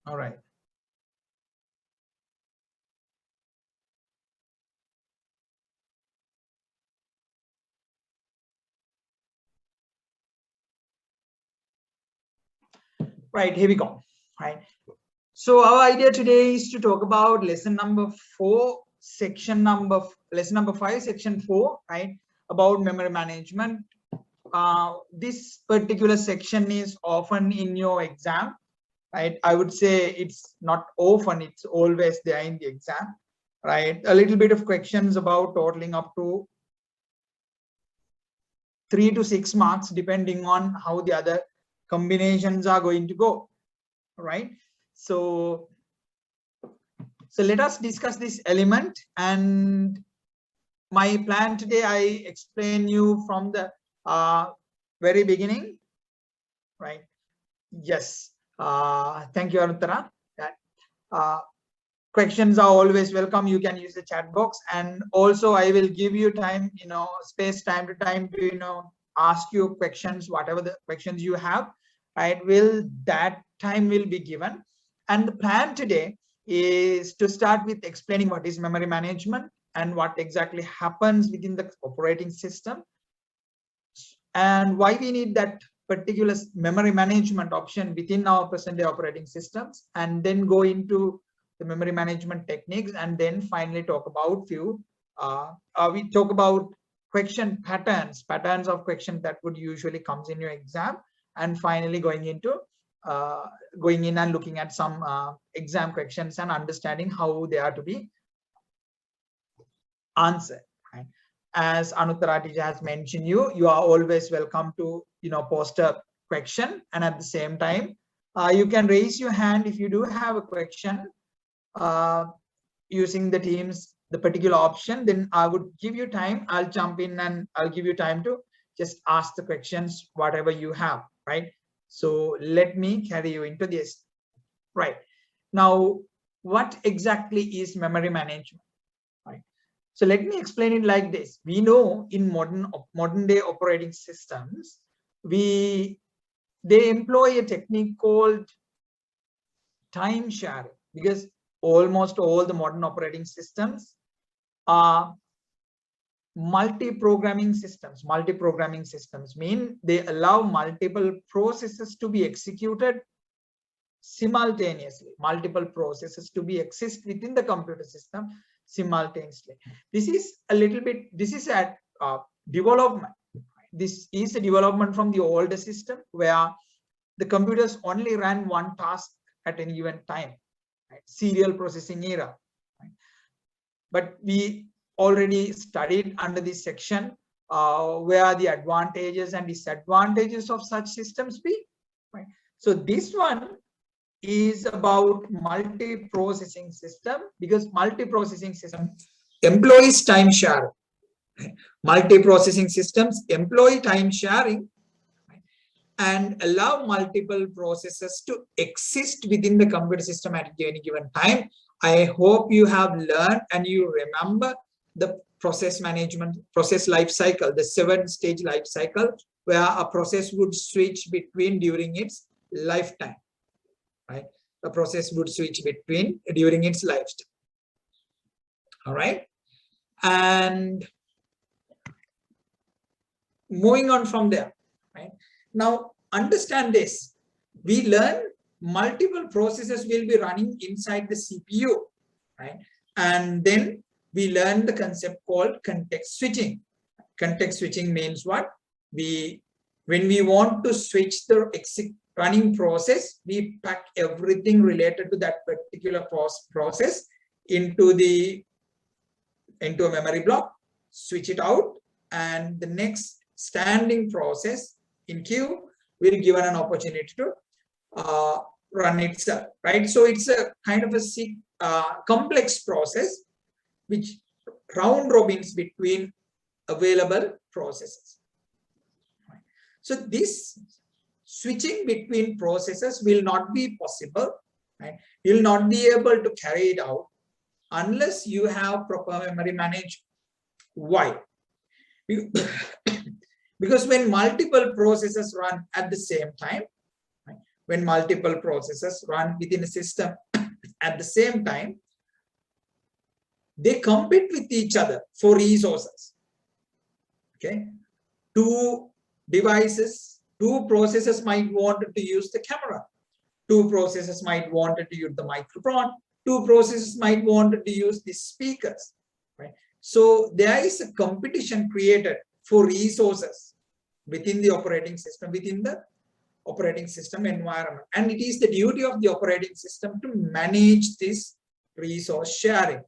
All right. Right, here we go. Right. So our idea today is to talk about lesson number 4, lesson number 5, section 4, right? About memory management. This particular section is often in your exam, right? I would say it's not often, it's always there in the exam, right? A little bit of questions about totaling up to 3 to 6 marks, depending on how the other combinations are going to go, right? So let us discuss this element. And my plan today, I explain you from the very beginning, right? Yes. Thank you, Anuttara. Questions are always welcome. You can use the chat box, and also I will give you time, space, time to time to, ask you questions, whatever the questions you have, right? That time will be given. And the plan today is to start with explaining what is memory management and what exactly happens within the operating system, and why we need that particular memory management option within our present day operating systems, and then go into the memory management techniques, and then finally talk about we talk about question patterns of questions that would usually comes in your exam, and finally going in and looking at some exam questions and understanding how they are to be answered. Right? As Anuttara teacher has mentioned, you are always welcome to post a question, and at the same time you can raise your hand if you do have a question using the particular option. Then I would give you time, I'll jump in and I'll give you time to just ask the questions whatever you have, right? So let me carry you into this. Right now, what exactly is memory management? Right, so let me explain it like this. We know in modern day operating systems, they employ a technique called time sharing, because almost all the modern operating systems are multi-programming systems. Multi-programming systems mean they allow multiple processes to be executed simultaneously, multiple processes to be exist within the computer system simultaneously. This is a development. This is a development from the older system, where the computers only ran one task at any given time, right? Serial processing era, right? But we already studied under this section where the advantages and disadvantages of such systems be, right? So this one is about multi-processing system, because multi-processing system employs time sharing. Multi-processing systems employ time sharing and allow multiple processes to exist within the computer system at any given time. I hope you have learned and you remember the process management, process life cycle, the 7-stage life cycle, where a process would switch between during its lifetime. Right, the process would switch between during its lifetime. All right, and moving on from there. Right, now understand this. We learn multiple processes will be running inside the CPU, right? And then we learn the concept called context switching. Context switching means what? When we want to switch the running process, we pack everything related to that particular process into a memory block, switch it out, and the next standing process in queue will be given an opportunity to run itself, right? So it's a kind of a complex process which round robins between available processes. So this switching between processes will not be possible, right? You'll not be able to carry it out unless you have proper memory management. Why? Because when multiple processes run at the same time, right, when multiple processes run within a system at the same time, they compete with each other for resources. Okay, two processes might want to use the camera, two processes might want to use the microphone, two processes might want to use the speakers, right? So there is a competition created for resources within the operating system, within the operating system environment, and it is the duty of the operating system to manage this resource sharing.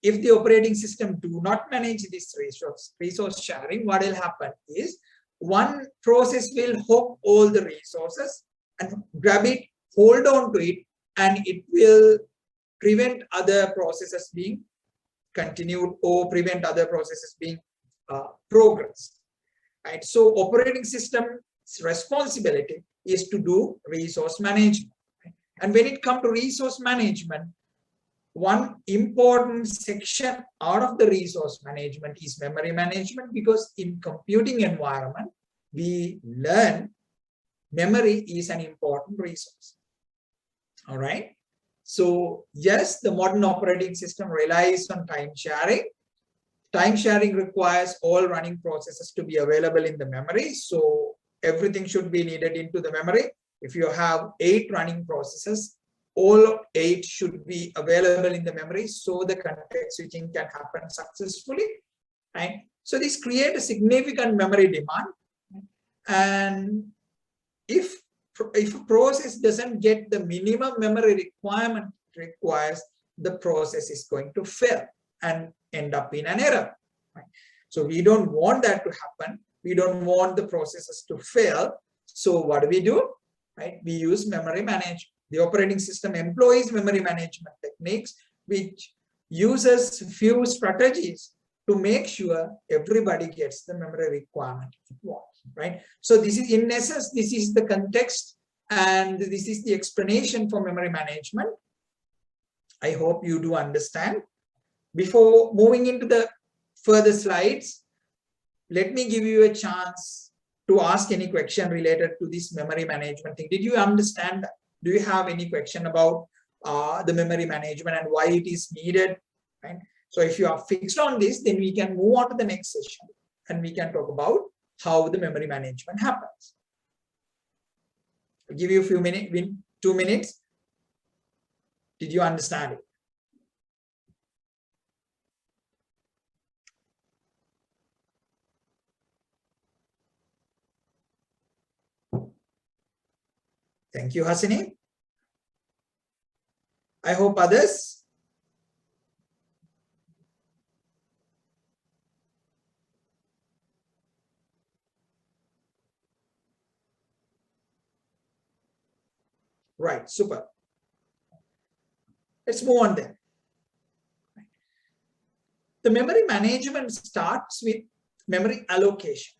If the operating system do not manage this resource sharing, what will happen is one process will hog all the resources and grab it, hold on to it, and it will prevent other processes being continued or prevent other processes being progressed. Right? So operating system's responsibility is to do resource management. Right? And when it comes to resource management, one important section out of the resource management is memory management, because in computing environment, we learn memory is an important resource. All right. So yes, the modern operating system relies on time sharing. Time sharing requires all running processes to be available in the memory. So everything should be needed into the memory. If you have 8 running processes, all 8 should be available in the memory so the context switching can happen successfully. Right? So this creates a significant memory demand. And if a process doesn't get the minimum memory requirement requires, the process is going to fail and end up in an error. Right? So we don't want that to happen. We don't want the processes to fail. So what do? Right? We use memory management. The operating system employs memory management techniques, which uses few strategies to make sure everybody gets the memory requirement it wants, right? So this is, in essence, this is the context and this is the explanation for memory management. I hope you do understand. Before moving into the further slides, let me give you a chance to ask any question related to this memory management thing. Did you understand that? Do you have any question about the memory management and why it is needed? Right? So if you are fixed on this, then we can move on to the next session and we can talk about how the memory management happens. I'll give you a few minutes, 2 minutes. Did you understand it? Thank you, Hasini. I hope others. Right, super. Let's move on then. The memory management starts with memory allocation.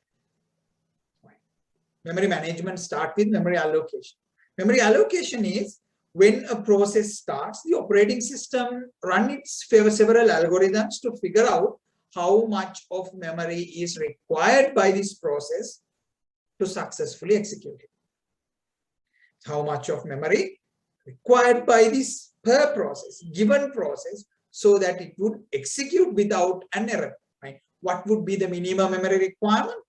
Memory management starts with memory allocation. Memory allocation is when a process starts, the operating system runs several algorithms to figure out how much of memory is required by this process to successfully execute it. How much of memory required by this per process, given process, so that it would execute without an error. Right? What would be the minimum memory requirement?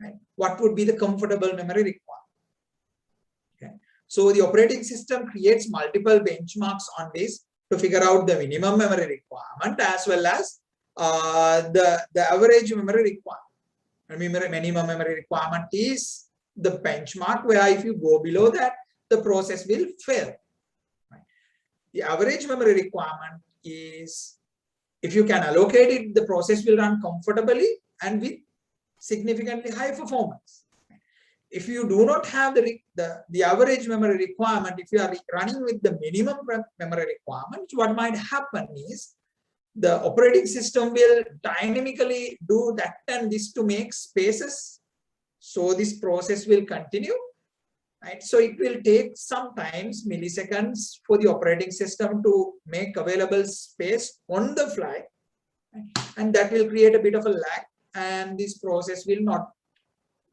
Right? What would be the comfortable memory requirement? Okay. So the operating system creates multiple benchmarks on this to figure out the minimum memory requirement as well as the average memory requirement. Remember, minimum memory requirement is the benchmark where if you go below that, the process will fail. Right? The average memory requirement is, if you can allocate it, the process will run comfortably and with significantly high performance. If you do not have the average memory requirement, if you are running with the minimum memory requirement, what might happen is the operating system will dynamically do that and this to make spaces. So this process will continue. Right? So it will take sometimes milliseconds for the operating system to make available space on the fly. Right? And that will create a bit of a lag and this process will not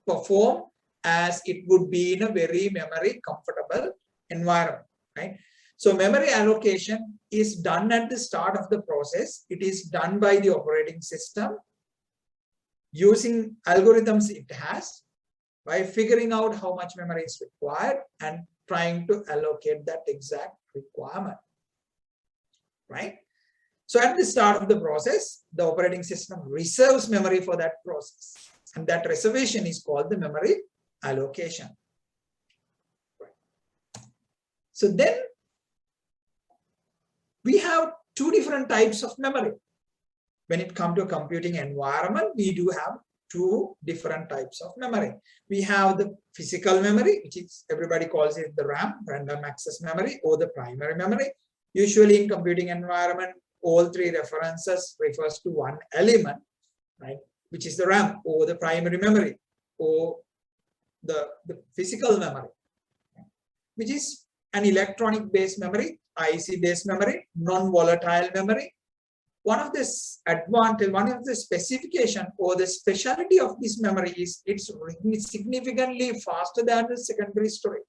perform as it would be in a very memory comfortable environment, right? So memory allocation is done at the start of the process. It is done by the operating system using algorithms it has by figuring out how much memory is required and trying to allocate that exact requirement, right? So at the start of the process, the operating system reserves memory for that process. And that reservation is called the memory allocation. Right. So then we have two different types of memory. When it comes to a computing environment, we do have two different types of memory. We have the physical memory, which is everybody calls it the RAM, random access memory, or the primary memory. Usually in computing environment, all three references refers to one element, right? Which is the RAM or the primary memory or the physical memory, which is an electronic based memory, IC based memory, non-volatile memory. One of the advantage, one of the specification or the specialty of this memory is it's significantly faster than the secondary storage.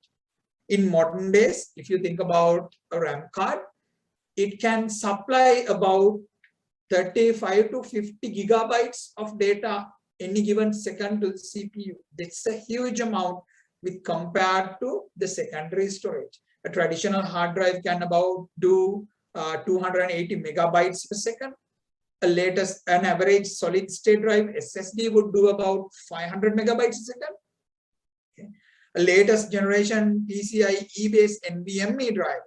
In modern days, if you think about a RAM card, it can supply about 35 to 50 gigabytes of data any given second to the CPU. That's a huge amount with compared to the secondary storage. A traditional hard drive can about do 280 megabytes per second. An average solid state drive SSD would do about 500 megabytes a second. Okay. A latest generation PCIe based NVMe drive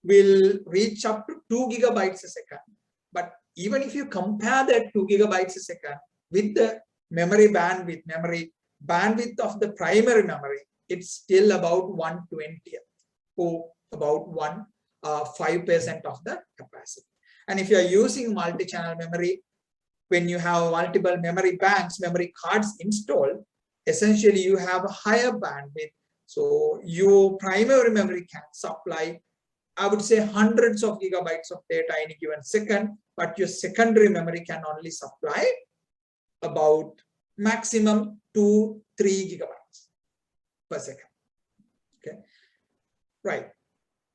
will reach up to 2 gigabytes a second. But even if you compare that 2 gigabytes a second with the memory bandwidth of the primary memory, it's still about 1/20th or about 5% of the capacity. And if you are using multi-channel memory, when you have multiple memory banks, memory cards installed, essentially you have a higher bandwidth. So your primary memory can supply, I would say, hundreds of gigabytes of data in a given second, but your secondary memory can only supply about maximum 2-3 gigabytes per second. Okay, right.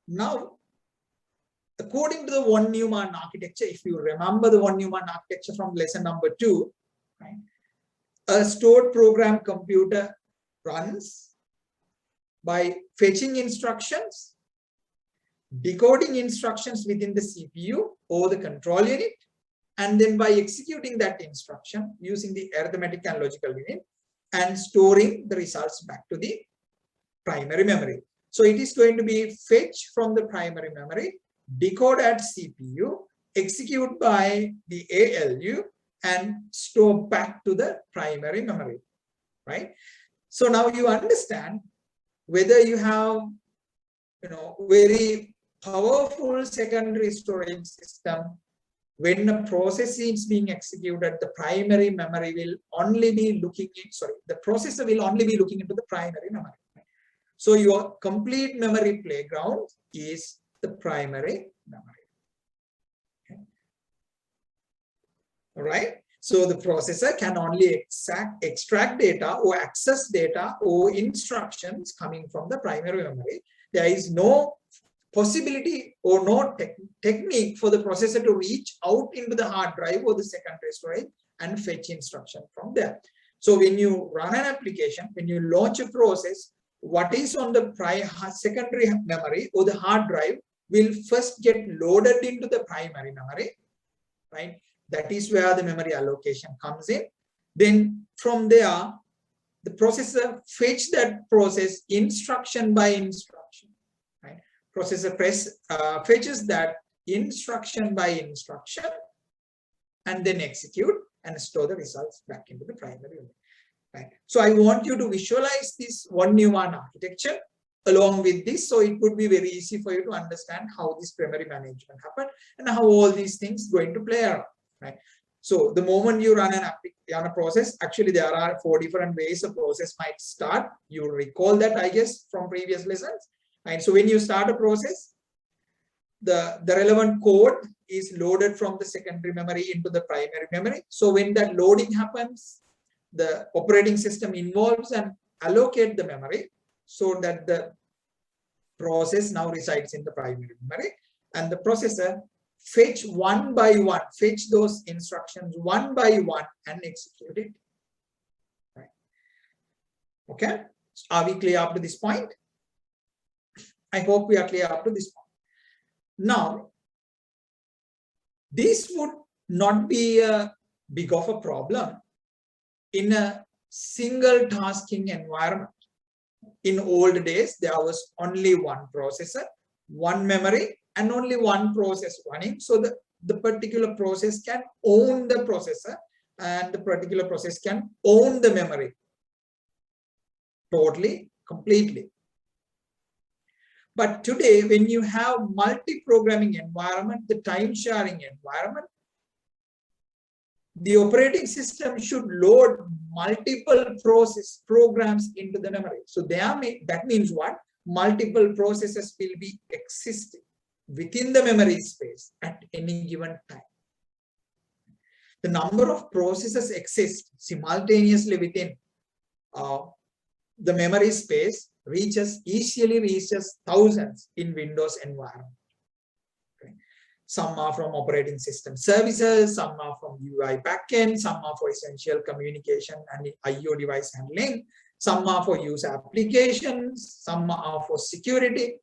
Now, according to the von Neumann architecture, if you remember the von Neumann architecture from lesson number 2, right, a stored program computer runs by fetching instructions, decoding instructions within the CPU or the control unit, and then by executing that instruction using the arithmetic and logical unit and storing the results back to the primary memory. So it is going to be fetch from the primary memory, decode at CPU, execute by the ALU, and store back to the primary memory, right? So now you understand whether you have, very powerful secondary storage system. When a process is being executed, the primary memory will only be looking in, the processor will only be looking into the primary memory. So your complete memory playground is the primary memory. Okay. All right. So the processor can only extract data or access data or instructions coming from the primary memory. There is no possibility or no technique for the processor to reach out into the hard drive or the secondary storage and fetch instruction from there. So when you run an application, when you launch a process, what is on the secondary memory or the hard drive will first get loaded into the primary memory, right? That is where the memory allocation comes in. Then from there, the processor fetch that process instruction by instruction, right? Processor fetches that instruction by instruction and then execute and store the results back into the primary memory. Right. So I want you to visualize this von Neumann architecture along with this, so it would be very easy for you to understand how this memory management happened and how all these things going to play around. Right. So the moment you run a process, actually there are 4 different ways a process might start. You recall that, I guess, from previous lessons. Right. So when you start a process, the relevant code is loaded from the secondary memory into the primary memory. So when that loading happens, the operating system involves and allocate the memory so that the process now resides in the primary memory, and the processor fetch one by one, fetch those instructions one by one and execute it. Right. Okay, are we clear up to this point? I hope we are clear up to this point. Now, this would not be a big of a problem in a single tasking environment. In old days, there was only one processor, one memory, and only one process running. So the particular process can own the processor, and the particular process can own the memory totally, completely. But today, when you have multi-programming environment, the time-sharing environment, the operating system should load multiple process programs into the memory. So that means what? Multiple processes will be existing within the memory space at any given time. The number of processes exist simultaneously within the memory space easily reaches thousands in Windows environment. Okay. Some are from operating system services, some are from UI backend, some are for essential communication and IO device handling, some are for user applications, some are for security.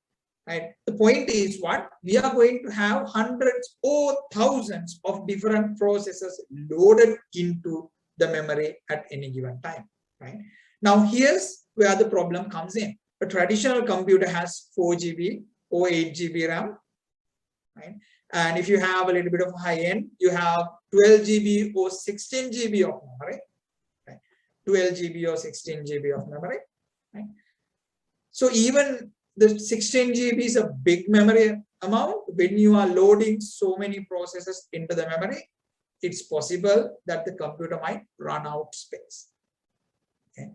Right? The point is what? We are going to have hundreds or thousands of different processes loaded into the memory at any given time. Right? Now, here's where the problem comes in. A traditional computer has 4 GB or 8 GB RAM. Right? And if you have a little bit of high end, you have 12 GB or 16 GB of memory. Right? 12 GB or 16 GB of memory. Right? So even the 16 GB is a big memory amount. When you are loading so many processes into the memory, it's possible that the computer might run out space. Okay.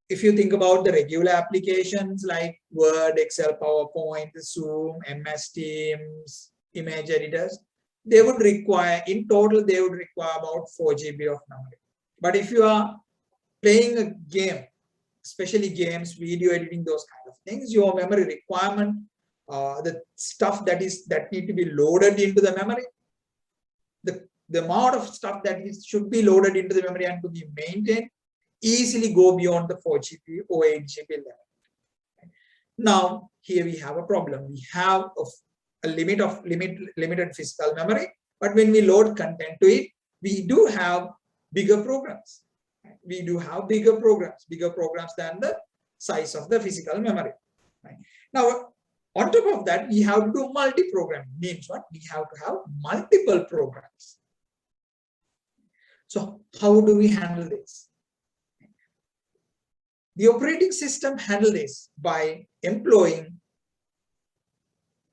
If you think about the regular applications like Word, Excel, PowerPoint, Zoom, MS Teams, image editors, they would require, in total, they would require about 4 GB of memory. But if you are playing a game, especially games, video editing, those kind of things, your memory requirement, the stuff that need to be loaded into the memory, the amount of stuff that should be loaded into the memory and to be maintained easily go beyond the 4 GB or 8 GB level. Now, here we have a problem. We have a limited physical memory, but when we load content to it, we do have bigger programs. We do have bigger programs than the size of the physical memory. Right? Now, on top of that, we have to do multi-programming. Means what? We have to have multiple programs. So how do we handle this? The operating system handles this by employing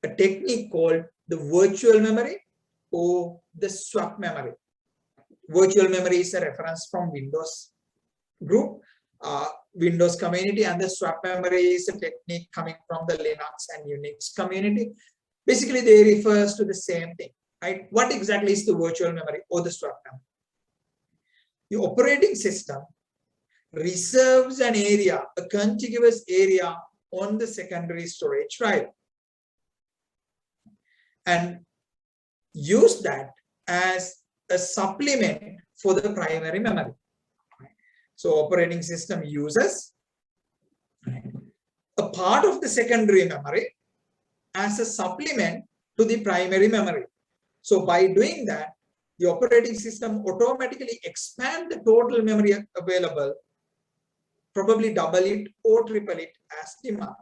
a technique called the virtual memory or the swap memory. Virtual memory is a reference from Windows group, Windows community, and the swap memory is a technique coming from the Linux and Unix community. Basically, they refers to the same thing. Right? What exactly is the virtual memory or the swap memory? The operating system reserves an area, a contiguous area on the secondary storage drive, and use that as a supplement for the primary memory. So operating system uses a part of the secondary memory as a supplement to the primary memory. So by doing that, the operating system automatically expands the total memory available, probably double it or triple it as demand.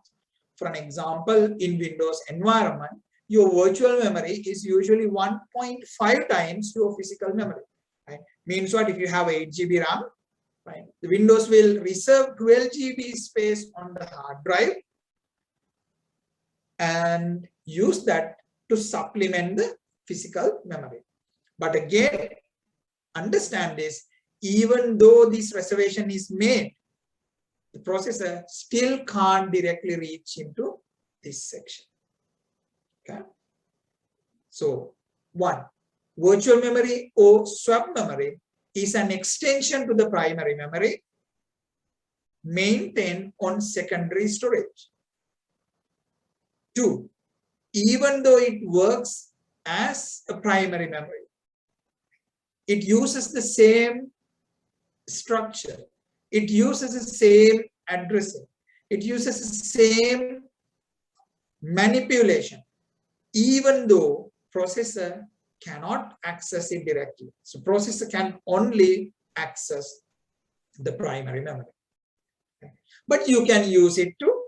For an example, in Windows environment, your virtual memory is usually 1.5 times your physical memory. Right? Means what? If you have 8 GB RAM, right, the Windows will reserve 12 GB space on the hard drive and use that to supplement the physical memory. But again, understand this, even though this reservation is made, the processor still can't directly reach into this section. Okay. So, one, virtual memory or swap memory is an extension to the primary memory maintained on secondary storage. 2, even though it works as a primary memory, it uses the same structure, it uses the same addressing, it uses the same manipulation, even though processor cannot access it directly. So processor can only access the primary memory. Okay. But you can use it to,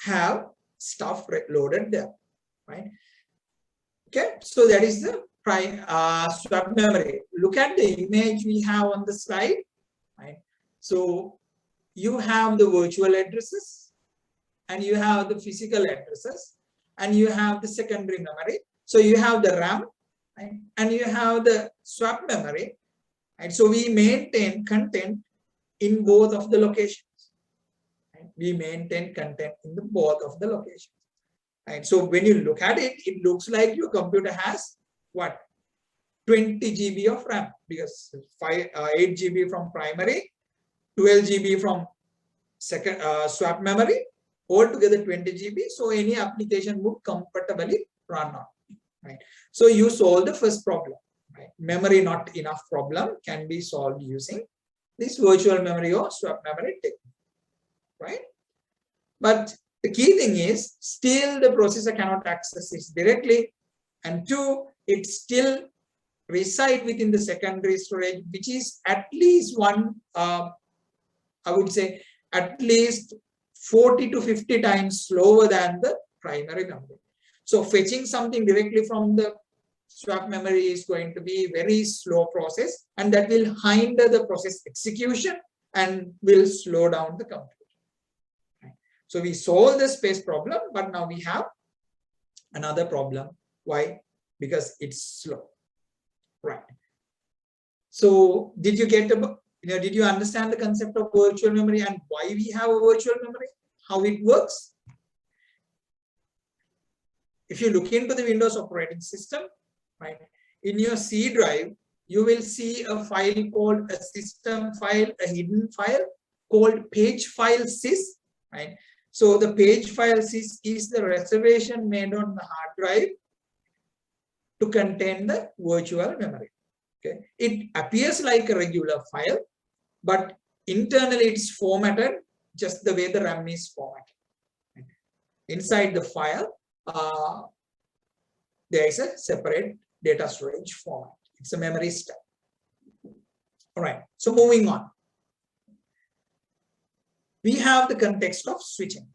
have stuff loaded there, right? Okay, so that is the swap memory. Look at the image we have on the slide, right? So you have the virtual addresses and you have the physical addresses and you have the secondary memory. So you have the RAM, right? And you have the swap memory, right? So we maintain content in both of the locations. Right? We maintain content in both of the locations. Right? So when you look at it, it looks like your computer has what? 20 GB of RAM, because 8 GB from primary, 12 GB from second swap memory, altogether 20 GB. So any application would comfortably run on. Right? So you solve the first problem. Right? Memory not enough problem can be solved using this virtual memory or swap memory technique. Right? But the key thing is still the processor cannot access it directly, and 2, it still resides within the secondary storage, which is at least I would say at least 40 to 50 times slower than the primary memory. So fetching something directly from the swap memory is going to be a very slow process, and that will hinder the process execution and will slow down the computer. So we solved the space problem, but now we have another problem. Why? Because it's slow. Right. So did you get did you understand the concept of virtual memory and why we have a virtual memory? How it works? If you look into the Windows operating system, right, in your C drive, you will see a file called a system file, a hidden file called page file sys, right? So the page file sys is the reservation made on the hard drive to contain the virtual memory. Okay, it appears like a regular file, but internally it's formatted just the way the RAM is formatted. Inside the file, there is a separate data storage format. It's a memory stack. All right, so moving on. We have the context of switching.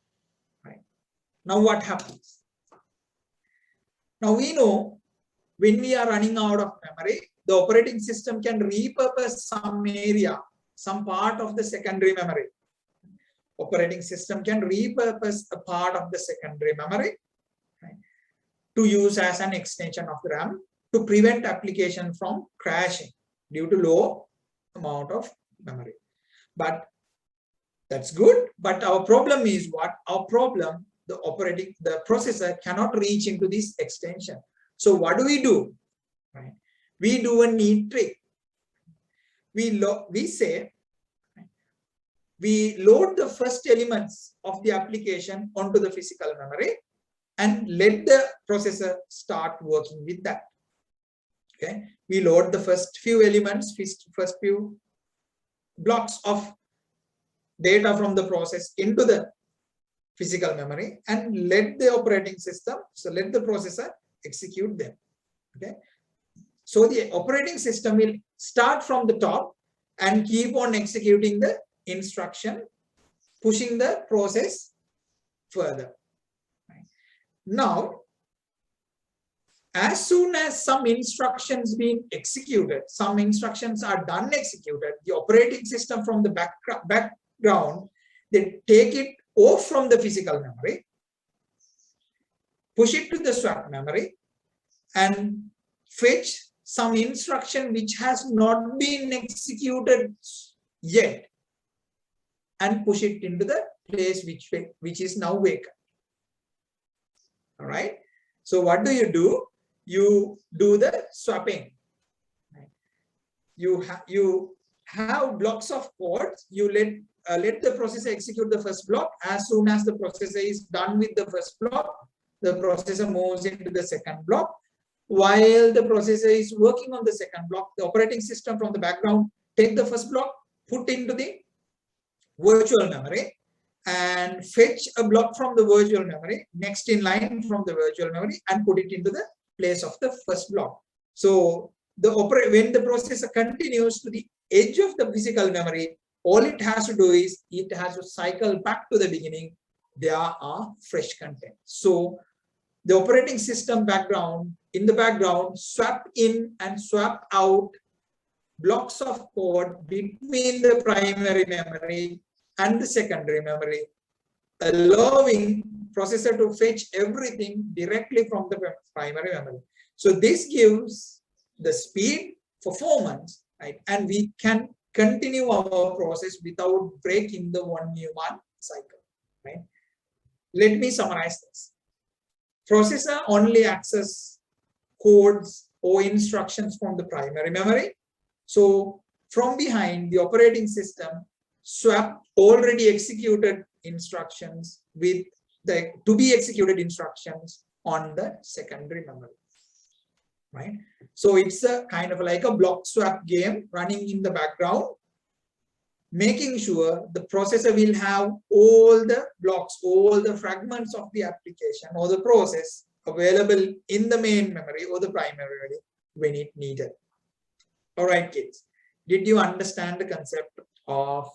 Right? Now what happens? Now we know when we are running out of memory, the operating system can repurpose some area, some part of the secondary memory. Operating system can repurpose a part of the secondary memory, right, to use as an extension of the RAM to prevent application from crashing due to low amount of memory. But that's good. But our problem is what? Our problem, the processor cannot reach into this extension. So what do? Right? We do a neat trick. We say we load the first elements of the application onto the physical memory and let the processor start working with that. Okay, we load the first few elements, first few blocks of data from the process into the physical memory and let the operating system, so let the processor execute them. Okay, so the operating system will start from the top and keep on executing the instruction, pushing the process further. Right. Now, as soon as some instructions being executed, some instructions are done executed, the operating system from the background, they take it off from the physical memory, push it to the swap memory, and fetch some instruction which has not been executed yet and push it into the place which is now vacant. All right. So what do? You do the swapping. You have blocks of code. You let let the processor execute the first block. As soon as the processor is done with the first block, the processor moves into the second block. While the processor is working on the second block, the operating system from the background take the first block, put into the virtual memory, and fetch a block from the virtual memory, next in line from the virtual memory, and put it into the place of the first block. So when the processor continues to the edge of the physical memory, all it has to do is it has to cycle back to the beginning. There are fresh content. So the operating system in the background swap in and swap out blocks of code between the primary memory and the secondary memory, allowing processor to fetch everything directly from the primary memory. So this gives the speed, performance, right? And we can continue our process without breaking the one Newman cycle, right? Let me summarize this. Processor only access codes or instructions from the primary memory. So from behind, the operating system swap already executed instructions with the to be executed instructions on the secondary memory, right? So it's a kind of like a block swap game running in the background, making sure the processor will have all the blocks, all the fragments of the application or the process available in the main memory or the primary memory when it needed. All right, kids, did you understand the concept of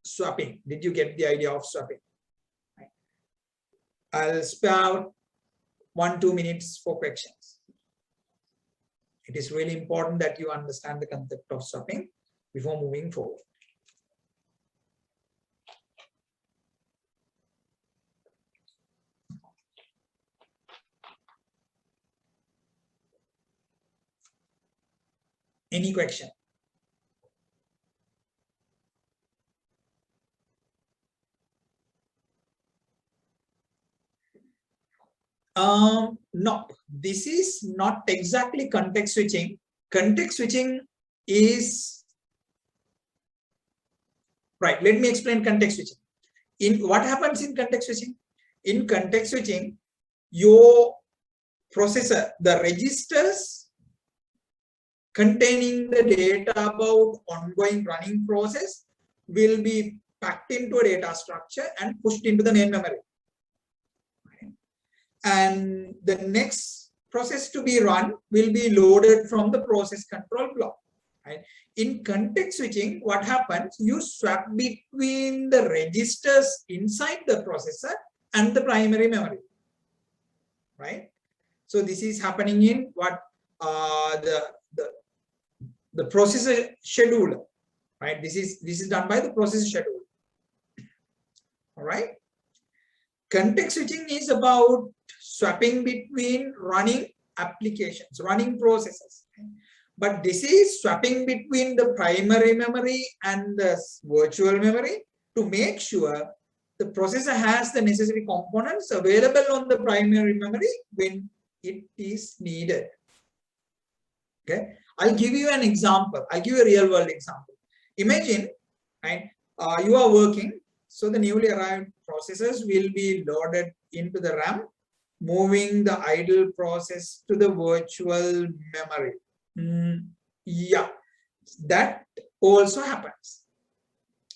swapping? Did you get the idea of swapping? I'll spare out 1-2 minutes for questions. It is really important that you understand the concept of swapping before moving forward. Any question? No, this is not exactly context switching. Context switching is right. Let me explain context switching. In what happens in context switching? In context switching, your processor, the registers containing the data about ongoing running process will be packed into a data structure and pushed into the main memory. And the next process to be run will be loaded from the process control block. Right? In context switching, what happens? You swap between the registers inside the processor and the primary memory. Right? So this is happening in what the processor scheduler. Right? This is done by the processor scheduler. All right. Context switching is about swapping between running applications, running processes. But this is swapping between the primary memory and the virtual memory to make sure the processor has the necessary components available on the primary memory when it is needed. Okay, I'll give you an example. I'll give you a real world example. Imagine, right, you are working. So the newly arrived processors will be loaded into the RAM, moving the idle process to the virtual memory. Yeah, that also happens.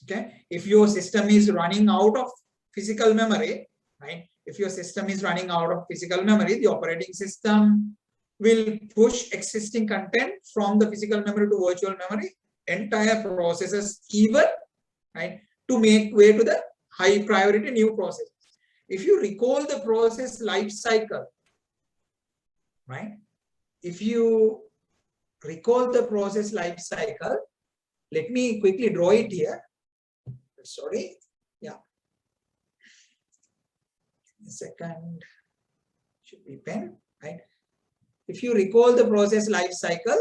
Okay, if your system is running out of physical memory, right? If your system is running out of physical memory, the operating system will push existing content from the physical memory to virtual memory, entire processes even, right? To make way to the high priority new process. If you recall the process life cycle, right? If you recall the process life cycle, let me quickly draw it here. Sorry, yeah. A second, should be pen, right? If you recall the process life cycle,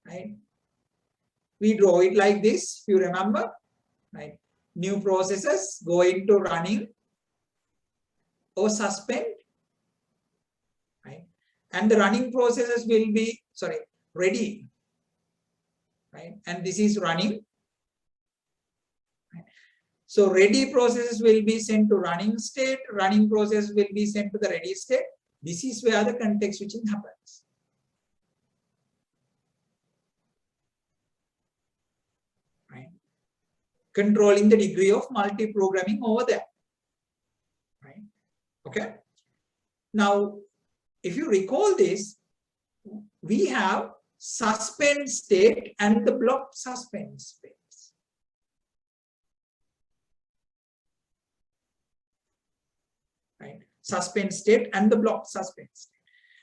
right? We draw it like this, if you remember, right? New processes go into running or suspend, right? And the running processes will be, ready, right? And this is running. So ready processes will be sent to running state, running process will be sent to the ready state. This is where the context switching happens. Right? Controlling the degree of multi-programming over there. Right? Okay. Now, if you recall this, we have suspend state and the block suspend state. Right? Suspend state and the block suspend state.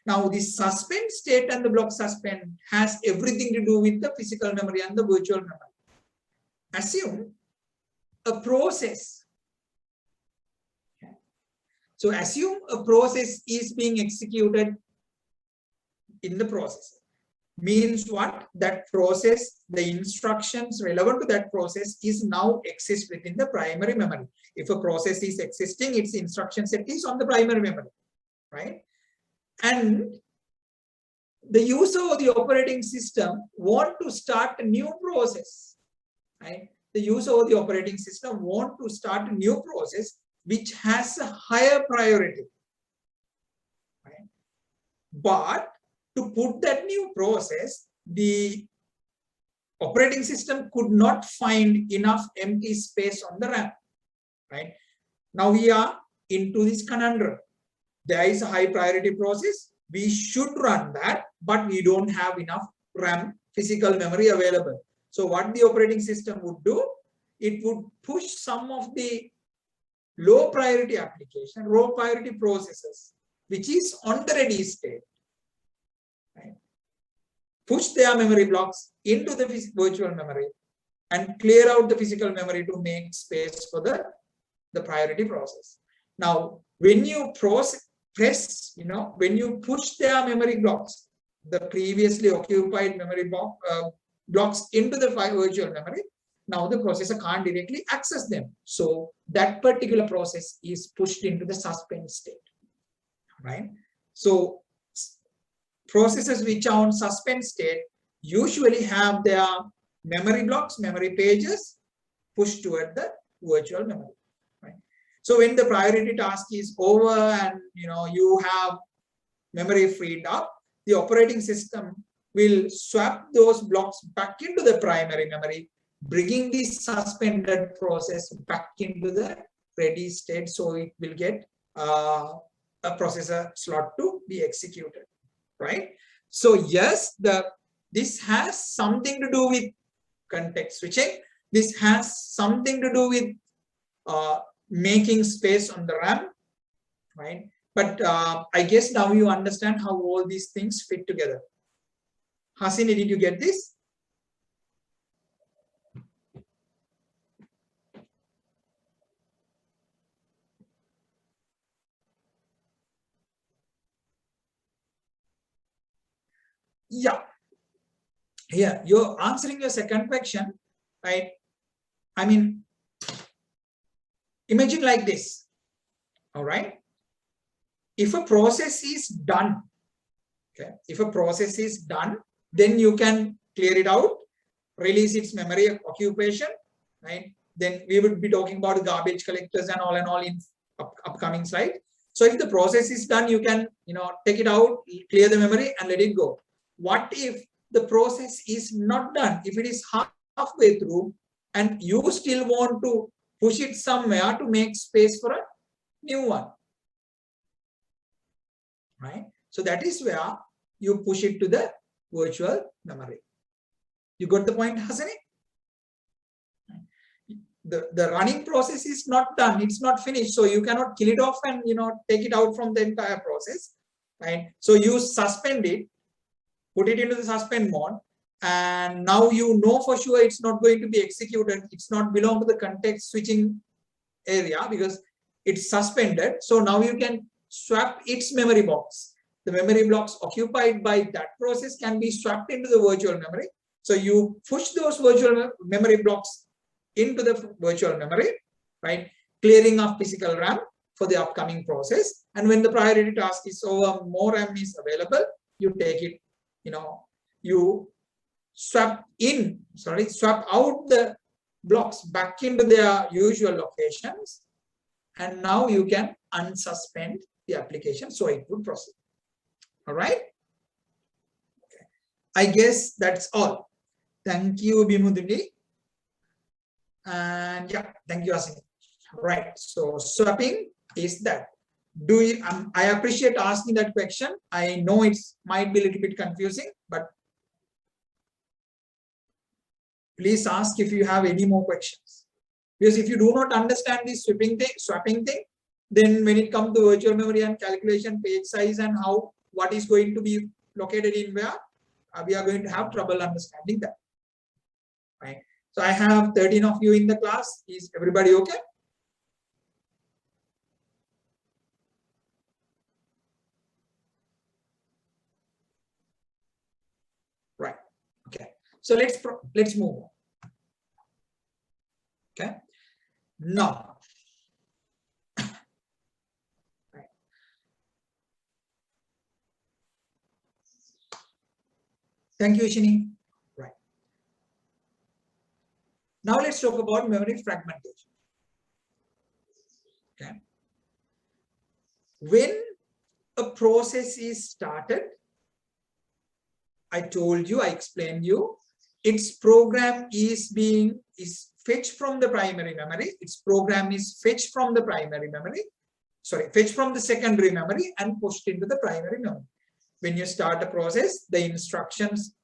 Now, this suspend state and the block suspend has everything to do with the physical memory and the virtual memory. Assume a process. Okay. So, assume a process is being executed in the processor. Means what? That process, the instructions relevant to that process is now exist within the primary memory. If a process is existing, its instruction set is on the primary memory, right? And the user or the operating system want to start a new process, right? The user or the operating system want to start a new process which has a higher priority, right? But to put that new process, the operating system could not find enough empty space on the RAM, right? Now we are into this conundrum. There is a high priority process. We should run that, but we don't have enough RAM physical memory available. So what the operating system would do, it would push some of the low priority application, low priority processes, which is on the ready state. Right? Push their memory blocks into the virtual memory and clear out the physical memory to make space for the priority process. Now, when you when you push their memory blocks, the previously occupied memory blocks into the virtual memory, now the processor can't directly access them. So that particular process is pushed into the suspend state, right? So processes which are on suspend state usually have their memory blocks, memory pages pushed toward the virtual memory. Right? So when the priority task is over and you have memory freed up, the operating system will swap those blocks back into the primary memory, bringing this suspended process back into the ready state, so it will get a processor slot to be executed. Right? So yes, this has something to do with context switching. This has something to do with making space on the RAM, right? But I guess now you understand how all these things fit together. Hasini, did you get this? Yeah. Here, you're answering your second question, right? I mean, imagine like this, all right? If a process is done, okay, if a process is done, then you can clear it out, release its memory occupation, right? Then we would be talking about garbage collectors and all in upcoming slide. So if the process is done, you can, take it out, clear the memory and let it go. What if the process is not done? If it is halfway through and you still want to push it somewhere to make space for a new one, right? So that is where you push it to the virtual memory. You got the point, Hasani? The running process is not done, it's not finished, so you cannot kill it off and take it out from the entire process, right? So you suspend it, put it into the suspend mode, and now you know for sure it's not going to be executed. It's not belong to the context switching area because it's suspended. So now you can swap its memory box. The memory blocks occupied by that process can be swapped into the virtual memory. So you push those virtual memory blocks into the virtual memory, right? Clearing of physical RAM for the upcoming process. And when the priority task is over, more RAM is available, you take it, you swap out the blocks back into their usual locations, and now you can unsuspend the application so it would proceed. All right. Okay. I guess that's all. Thank you, Bimudini. And yeah, thank you, Asin. Right. So swapping is that. Do you, I appreciate asking that question. I know it might be a little bit confusing, but please ask if you have any more questions. Because if you do not understand this swapping thing, then when it comes to virtual memory and calculation, page size, and how what is going to be located in where, we are going to have trouble understanding that. Right. So I have 13 of you in the class. Is everybody okay? Right. Okay. So let's move on. Okay. Now, right. Thank you, Ishini. Right. Now let's talk about memory fragmentation. Okay. When a process is started, I told you, I explained you, its program is fetched from the primary memory. Its program is fetched from the primary memory, fetched from the secondary memory and pushed into the primary memory. When you start a process, the instructions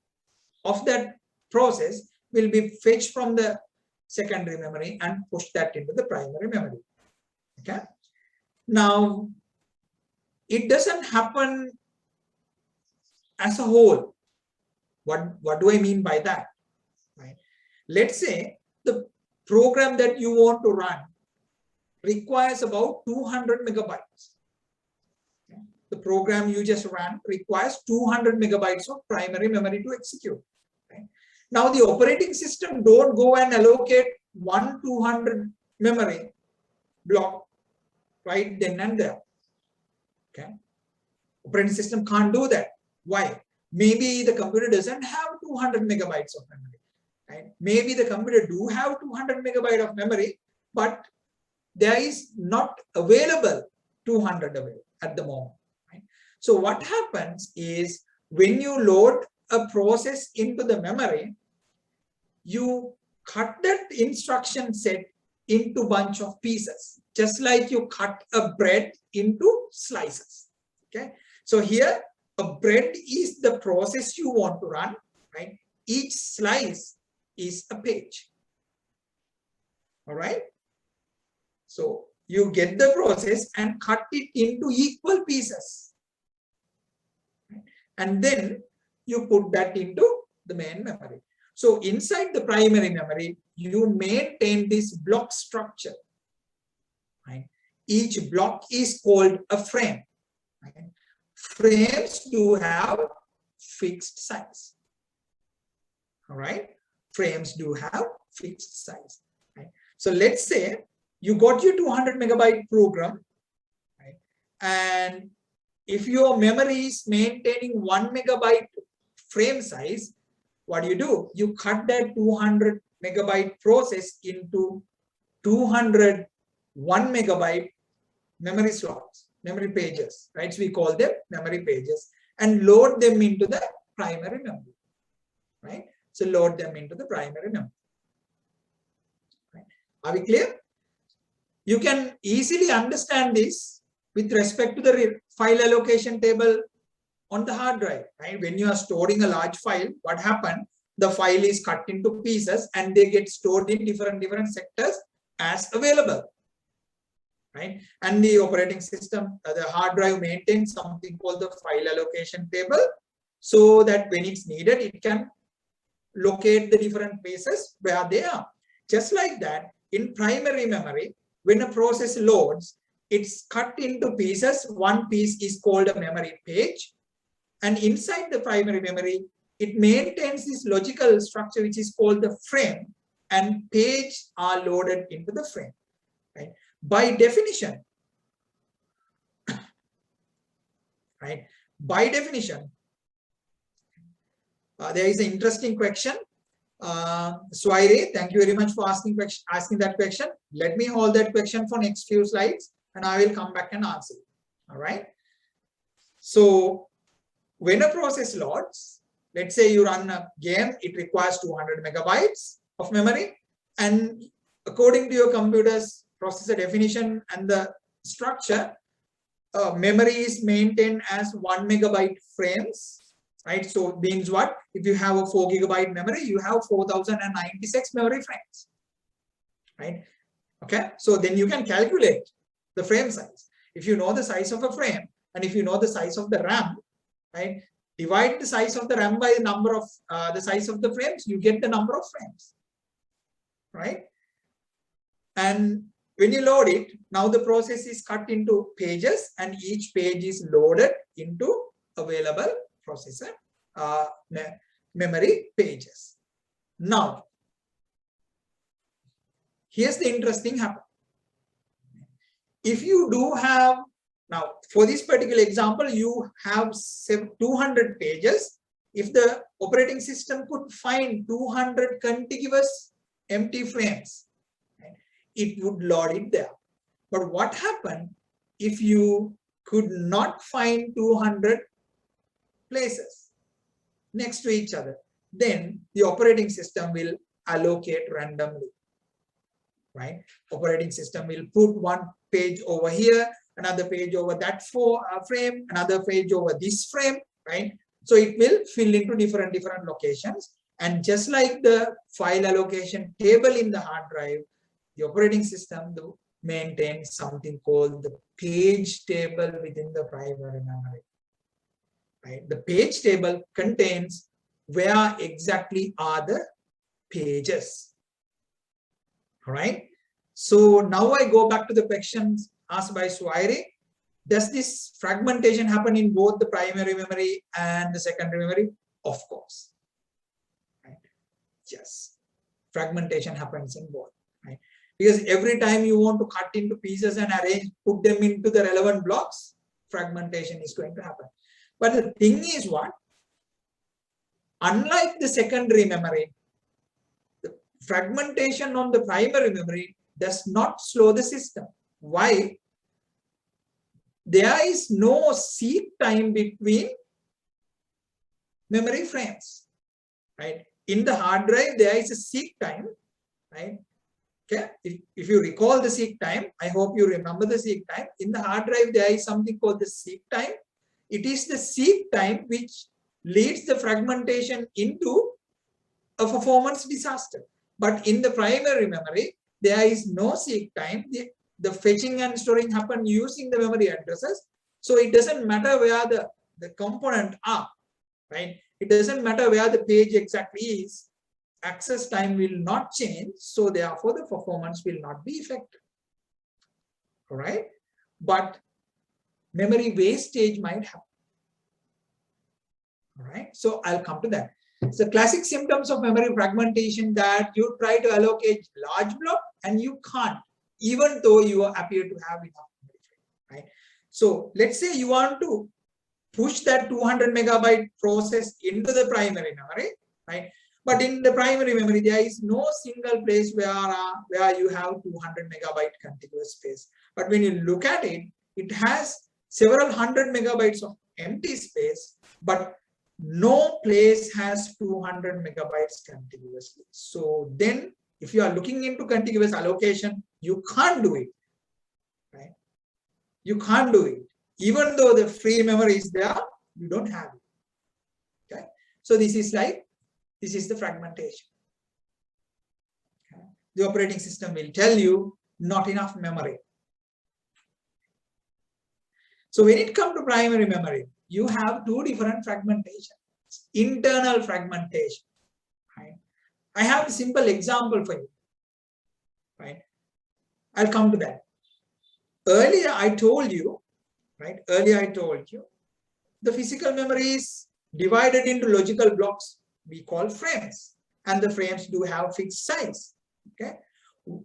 of that process will be fetched from the secondary memory and push that into the primary memory. Okay. Now, it doesn't happen as a whole. What do I mean by that? Right. Let's say the program that you want to run requires about 200 megabytes. Okay. The program you just ran requires 200 megabytes of primary memory to execute. Okay. Now the operating system don't go and allocate 200 memory block right then and there. Okay. Operating system can't do that. Why? Maybe the computer doesn't have 200 megabytes of memory. Right? Maybe the computer do have 200 megabytes of memory, but there is not available 200 available at the moment. Right? So what happens is when you load a process into the memory, you cut that instruction set into bunch of pieces, just like you cut a bread into slices. Okay. So here a bread is the process you want to run, right? Each slice is a page. All right. So you get the process and cut it into equal pieces. And then you put that into the main memory. So inside the primary memory, you maintain this block structure. Right? Each block is called a frame. Right? Frames do have fixed size. All right. Frames do have fixed size. Right? So let's say you got your 200 megabyte program, right? And if your memory is maintaining 1 megabyte frame size, what do? You cut that 200 megabyte process into 201 megabyte memory slots, memory pages, right? So we call them memory pages and load them into the primary memory, right? So load them into the primary memory. Right? Are we clear? You can easily understand this with respect to the file allocation table on the hard drive, right? When you are storing a large file, what happens? The file is cut into pieces and they get stored in different sectors as available, right? And the operating system, the hard drive maintains something called the file allocation table, so that when it's needed, it can locate the different places where they are. Just like that, in primary memory, when a process loads, it's cut into pieces. One piece is called a memory page. And inside the primary memory, it maintains this logical structure, which is called the frame, and pages are loaded into the frame. Right? By definition, right? By definition, there is an interesting question. Swaire, thank you very much for asking that question. Let me hold that question for next few slides and I will come back and answer. All right. So when a process loads, let's say you run a game, it requires 200 megabytes of memory, and according to your computer's processor definition and the structure, memory is maintained as 1 megabyte frames, right? So it means what? If you have a 4 gigabyte memory, you have 4096 memory frames, right? Okay, so then you can calculate the frame size. If you know the size of a frame and if you know the size of the RAM, right? Divide the size of the RAM by the number of the size of the frames, you get the number of frames, right? And when you load it, now the process is cut into pages and each page is loaded into available processor memory pages. Now, here's the interesting happen. If you do have, now for this particular example, you have 200 pages. If the operating system could find 200 contiguous empty frames, it would load it there. But what happened if you could not find 200 places next to each other? Then the operating system will allocate randomly, right? Operating system will put one page over here, another page over that frame, another page over this frame, right? So it will fill into different locations. And just like the file allocation table in the hard drive, the operating system maintains something called the page table within the primary memory. Right? The page table contains where exactly are the pages. All right. So now I go back to the questions asked by Swaire. Does this fragmentation happen in both the primary memory and the secondary memory? Of course. Right? Yes. Fragmentation happens in both. Right? Because every time you want to cut into pieces and arrange, put them into the relevant blocks, fragmentation is going to happen. But the thing is what? Unlike the secondary memory, the fragmentation on the primary memory does not slow the system. Why? There is no seek time between memory frames, right? In the hard drive, there is a seek time, right? Okay, if you recall the seek time, I hope you remember the seek time. In the hard drive, there is something called the seek time. It is the seek time which leads the fragmentation into a performance disaster. But in the primary memory, there is no seek time. The fetching and storing happen using the memory addresses. So it doesn't matter where the component are, right? It doesn't matter where the page exactly is. Access time will not change, so therefore the performance will not be affected. All right, but memory wastage might happen. All right, so I'll come to that. So classic symptoms of memory fragmentation that you try to allocate large block and you can't, even though you appear to have enough memory, right? So let's say you want to push that 200 megabyte process into the primary memory, right? But in the primary memory, there is no single place where you have 200 megabyte contiguous space. But when you look at it, it has several hundred megabytes of empty space, but no place has 200 megabytes contiguously. So then if you are looking into contiguous allocation, you can't do it, right? You can't do it. Even though the free memory is there, you don't have it. Okay. So this is the fragmentation. Okay. The operating system will tell you not enough memory. So when it comes to primary memory, you have two different fragmentations. Internal fragmentation. Right? I have a simple example for you. Right? I'll come to that. Earlier I told you, right? The physical memory is divided into logical blocks we call frames, and the frames do have fixed size. Okay.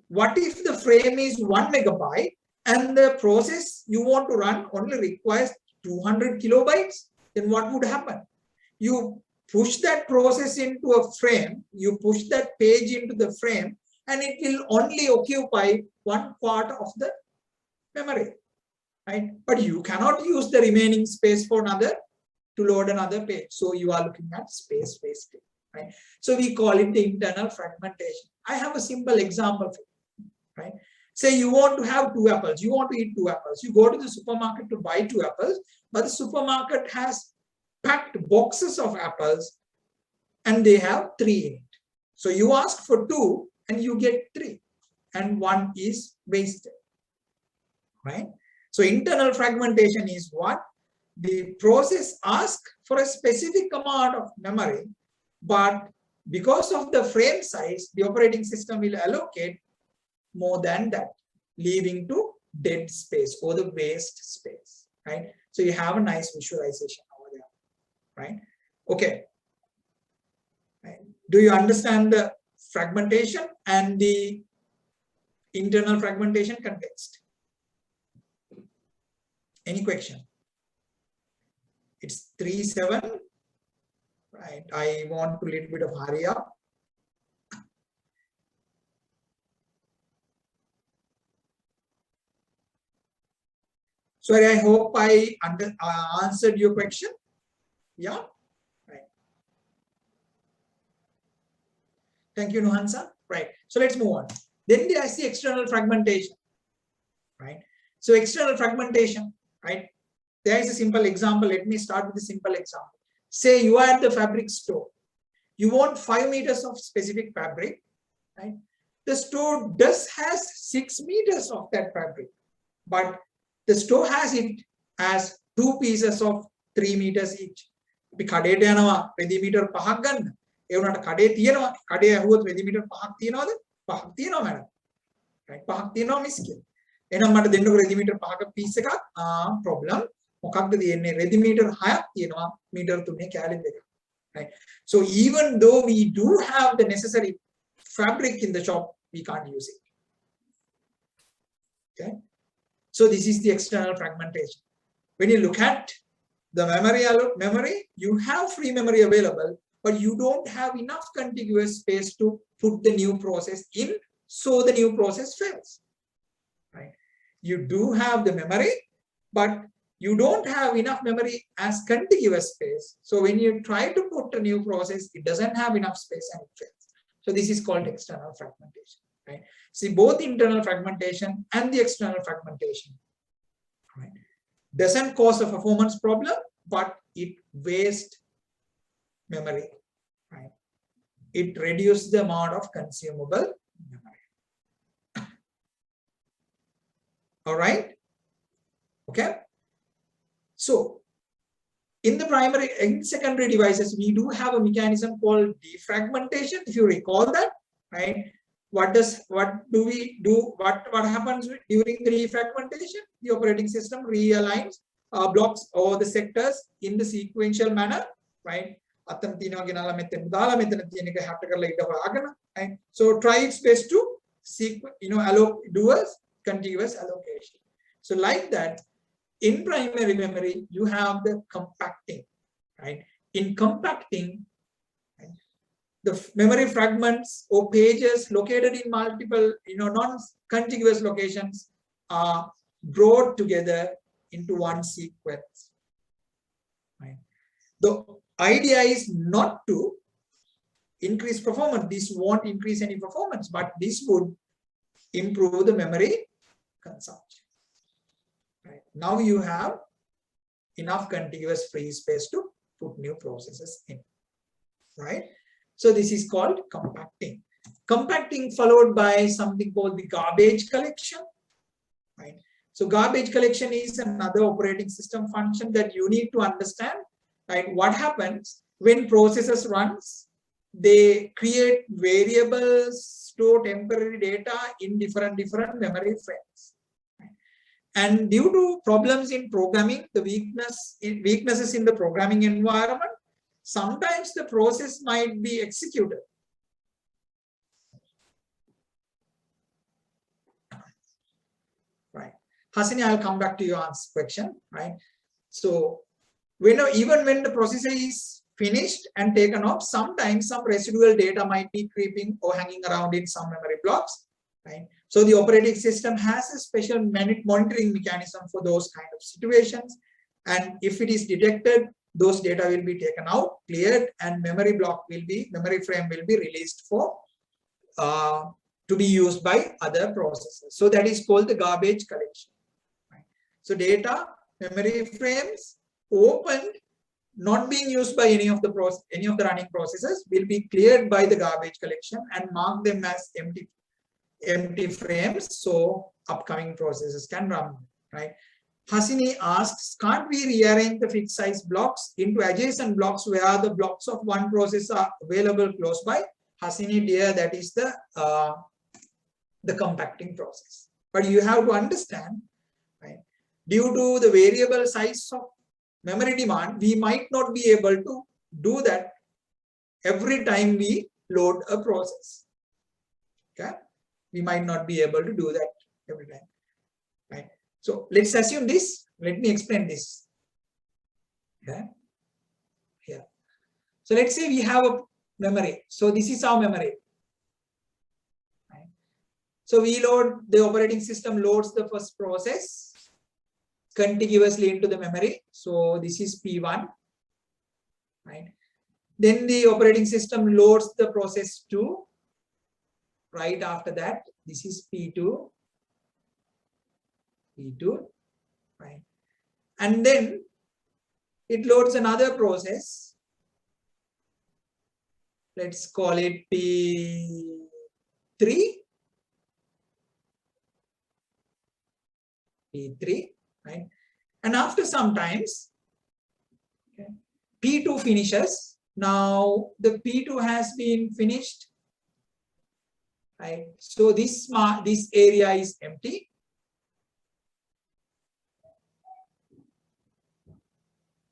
What if the frame is 1 megabyte and the process you want to run only requires 200 kilobytes? Then what would happen? You push that process into a frame, you push that page into the frame, and it will only occupy one part of the memory, right? But you cannot use the remaining space for another to load another page. So you are looking at space wasting, right? So we call it the internal fragmentation. I have a simple example for you, right? Say you want to have 2 apples, you want to eat 2 apples. You go to the supermarket to buy 2 apples, but the supermarket has packed boxes of apples and they have 3 in it. So you ask for 2 and you get 3, and 1 is wasted, right? So internal fragmentation is what? The process asks for a specific amount of memory, but because of the frame size, the operating system will allocate more than that, leaving to dead space or the waste space, right? So you have a nice visualization over there, right? Okay. Right. Do you understand the fragmentation and the internal fragmentation context? Any question? It's 3:07, right? I want to little bit of hurry up. Sorry, I hope I answered your question. Yeah, right. Thank you, Nuhansa. Right. So let's move on. Then there is the external fragmentation, right? So external fragmentation, right? There is a simple example. Let me start with a simple example. Say you are at the fabric store. You want 5 meters of specific fabric, right? The store does has 6 meters of that fabric, but the store has it as 2 pieces of 3 meters each. අපි කඩේට යනවා රෙදි metre 5ක් ගන්න. ඒ වුණාට කඩේ තියෙනවා. කඩේ ඇහුවොත් රෙදි මීටර් 5ක් තියනවද? 5ක් තියෙනවා මැඩම්. right 5ක් තියෙනවා මිස් කියලා. එහෙනම් මට දෙන්නකො රෙදි මීටර් 5ක පීස් එකක්. ප්‍රොබ්ලම් මොකක්ද තියෙන්නේ? රෙදි මීටර් 6ක් තියෙනවා. මීටර් 3 කැලේ දෙකක්. right? So even though we do have the necessary fabric in the shop, we can't use it. Okay. So this is the external fragmentation. When you look at the memory, you have free memory available, but you don't have enough contiguous space to put the new process in, so the new process fails. Right? You do have the memory, but you don't have enough memory as contiguous space. So when you try to put a new process, it doesn't have enough space and it fails. So this is called external fragmentation. Right? See, both internal fragmentation and the external fragmentation, right, doesn't cause a performance problem, but it wastes memory. Right? It reduces the amount of consumable memory. All right. Okay. So in the primary and secondary devices, we do have a mechanism called defragmentation. If you recall that, right? What do we do? What happens during the defragmentation? The operating system realigns blocks or the sectors in the sequential manner, right? Right? So try its best to do a contiguous allocation. So like that, in primary memory, you have the compacting, right? In compacting, right, the memory fragments or pages located in multiple, non-contiguous locations are brought together into one sequence. Right? The idea is not to increase performance. This won't increase any performance, but this would improve the memory consumption. Right? Now you have enough contiguous free space to put new processes in. Right? So this is called compacting. Compacting followed by something called the garbage collection. Right? So garbage collection is another operating system function that you need to understand. Right? What happens when processes runs? They create variables, store temporary data in different memory frames. Right? And due to problems in programming, the weaknesses in the programming environment, sometimes the process might be executed. Right. Hasini, I'll come back to your question. Right. So even when the processor is finished and taken off, sometimes some residual data might be creeping or hanging around in some memory blocks, right? So the operating system has a special monitoring mechanism for those kind of situations. And if it is detected, those data will be taken out, cleared, and memory frame will be released for to be used by other processes. So that is called the garbage collection. Right? So data, memory frames opened, not being used by any of the running processes, will be cleared by the garbage collection and mark them as empty frames, so upcoming processes can run, right? Hasini asks, can't we rearrange the fixed size blocks into adjacent blocks where the blocks of one process are available close by? Hasini dear, that is the compacting process. But you have to understand, right? Due to the variable size of memory demand, we might not be able to do that every time we load a process. Okay, we might not be able to do that every time, right? So let's assume this. Let me explain this. Okay, here. So let's say we have a memory. So this is our memory. Right? So we load, the operating system loads the first process contiguously into the memory. So this is P1, right? Then the operating system loads the process 2. Right after that, this is P2, right? And then it loads another process. Let's call it P3, right? And after some times, okay, P2 finishes. Now the P2 has been finished, right? So this area is empty.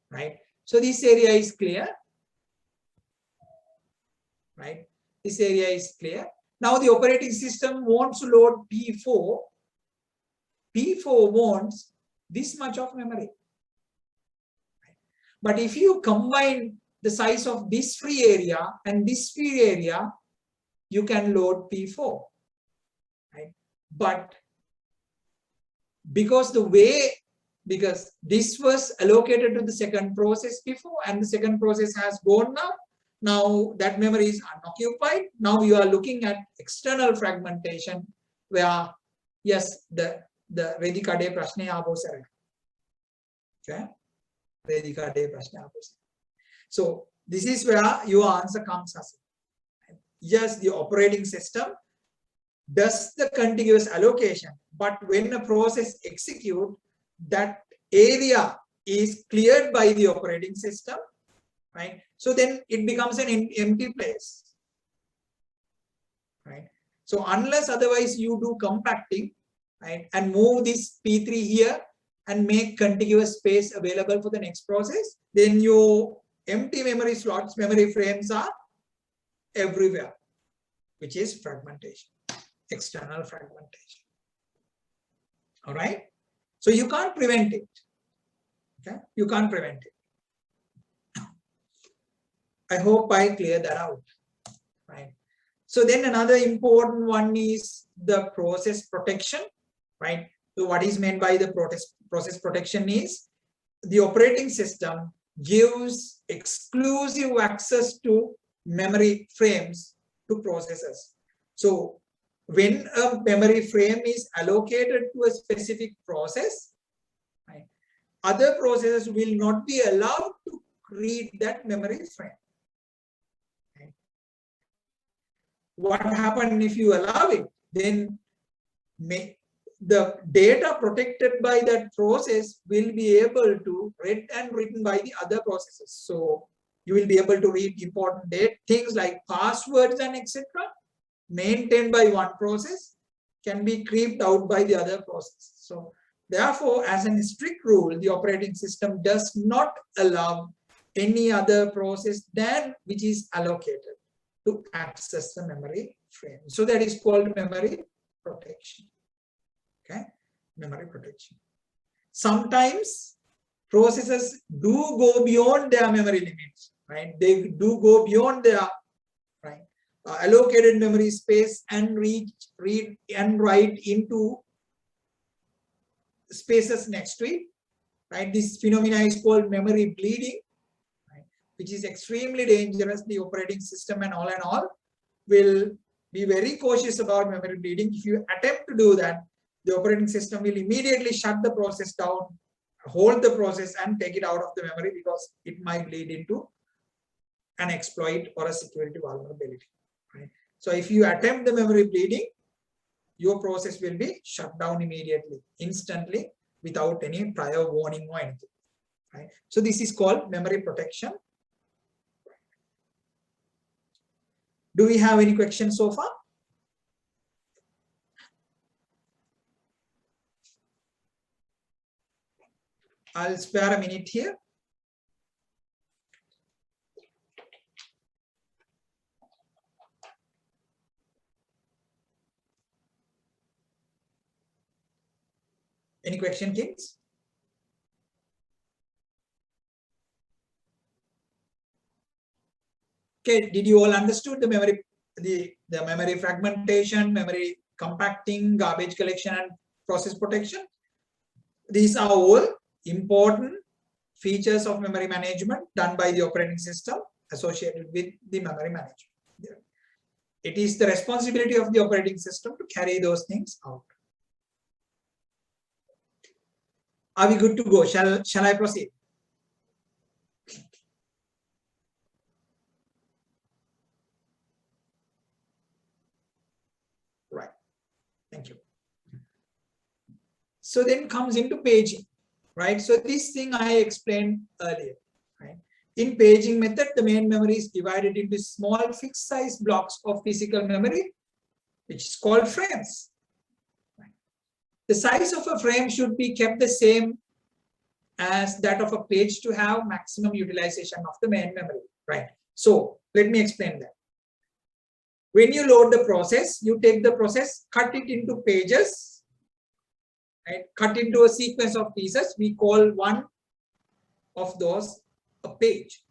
Right? So this area is clear. Right? This area is clear. Now the operating system wants to load P4. P4 wants this much of memory. But if you combine the size of this free area and this free area, you can load P4. Right? But because this was allocated to the second process before and the second process has gone now that memory is unoccupied. Now you are looking at external fragmentation where, yes, the Redikade Prashne Abosara. Okay? Redikade Prashne Abosara. So this is where your answer comes as. Yes, the operating system does the contiguous allocation, but when a process executes, that area is cleared by the operating system, right? So then it becomes an empty place, right? So unless otherwise you do compacting, right, and move this P3 here and make contiguous space available for the next process, then your empty memory slots, memory frames are everywhere, which is fragmentation, external fragmentation. All right. So you can't prevent it. Okay, you can't prevent it. I hope I clear that out. Right. So then another important one is the process protection. Right. So what is meant by the process protection is the operating system gives exclusive access to memory frames to processes. So when a memory frame is allocated to a specific process, right, other processes will not be allowed to read that memory frame. Right. What happens if you allow it? Then the data protected by that process will be able to read and written by the other processes. So you will be able to read important things like passwords and etc. maintained by one process can be creeped out by the other process. So therefore, as a strict rule, the operating system does not allow any other process than which is allocated to access the memory frame. So that is called memory protection. Okay, memory protection. Sometimes processes do go beyond their memory limits. right? They do go beyond their allocated memory space and read and write into spaces next to it, right? This phenomena is called memory bleeding, right? Which is extremely dangerous. The operating system and all will be very cautious about memory bleeding. If you attempt to do that, the operating system will immediately shut the process down, hold the process and take it out of the memory, because it might lead into an exploit or a security vulnerability, right? So if you attempt the memory bleeding, your process will be shut down immediately, instantly, without any prior warning or anything, right? So this is called memory protection. Do we have any questions so far? I'll spare a minute here. Any question, kids? Okay, did you all understood the memory, the memory fragmentation, memory compacting, garbage collection, and process protection? These are all important features of memory management done by the operating system associated with the memory management. It is the responsibility of the operating system to carry those things out. Are we good to go? Shall I proceed? Right. Thank you. So then comes into paging, right? So this thing I explained earlier, right? In paging method, the main memory is divided into small fixed size blocks of physical memory, which is called frames. The size of a frame should be kept the same as that of a page to have maximum utilization of the main memory, right? So let me explain that. When you load the process, you take the process, cut it into pages, right? Cut into a sequence of pieces. We call one of those a page.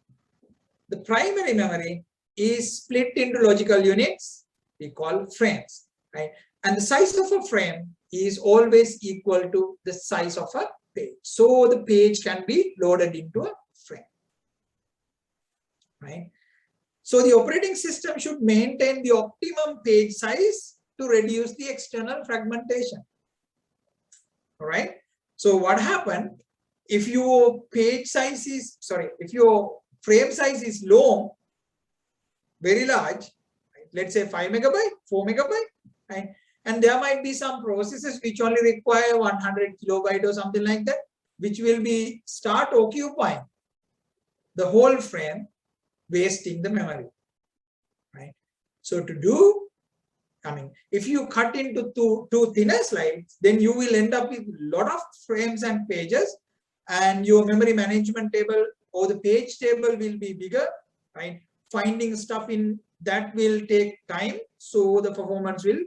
The primary memory is split into logical units, we call frames, right? And the size of a frame is always equal to the size of a page. So the page can be loaded into a frame, right? So the operating system should maintain the optimum page size to reduce the external fragmentation. All right. So what happened if your page size is, if your frame size is long, very large, right? Let's say 5 megabyte, 4 megabyte, right? And there might be some processes which only require 100 kilobyte or something like that, which will be start occupying the whole frame, wasting the memory, right? So to do, if you cut into two thinner slides, then you will end up with a lot of frames and pages, and your memory management table or the page table will be bigger, right? Finding stuff in that will take time, so the performance will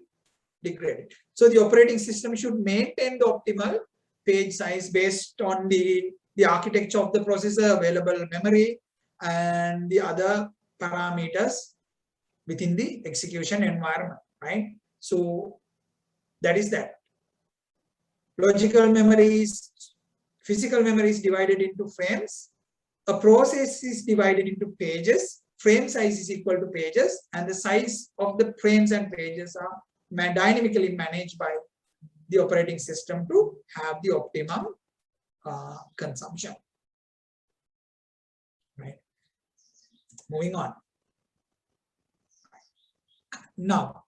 degrade. So the operating system should maintain the optimal page size based on the architecture of the processor, available memory, and the other parameters within the execution environment, right? So that is that. Logical memories, physical memory is divided into frames. A process is divided into pages. Frame size is equal to pages, and the size of the frames and pages are dynamically managed by the operating system to have the optimum consumption, right? Moving on. Now,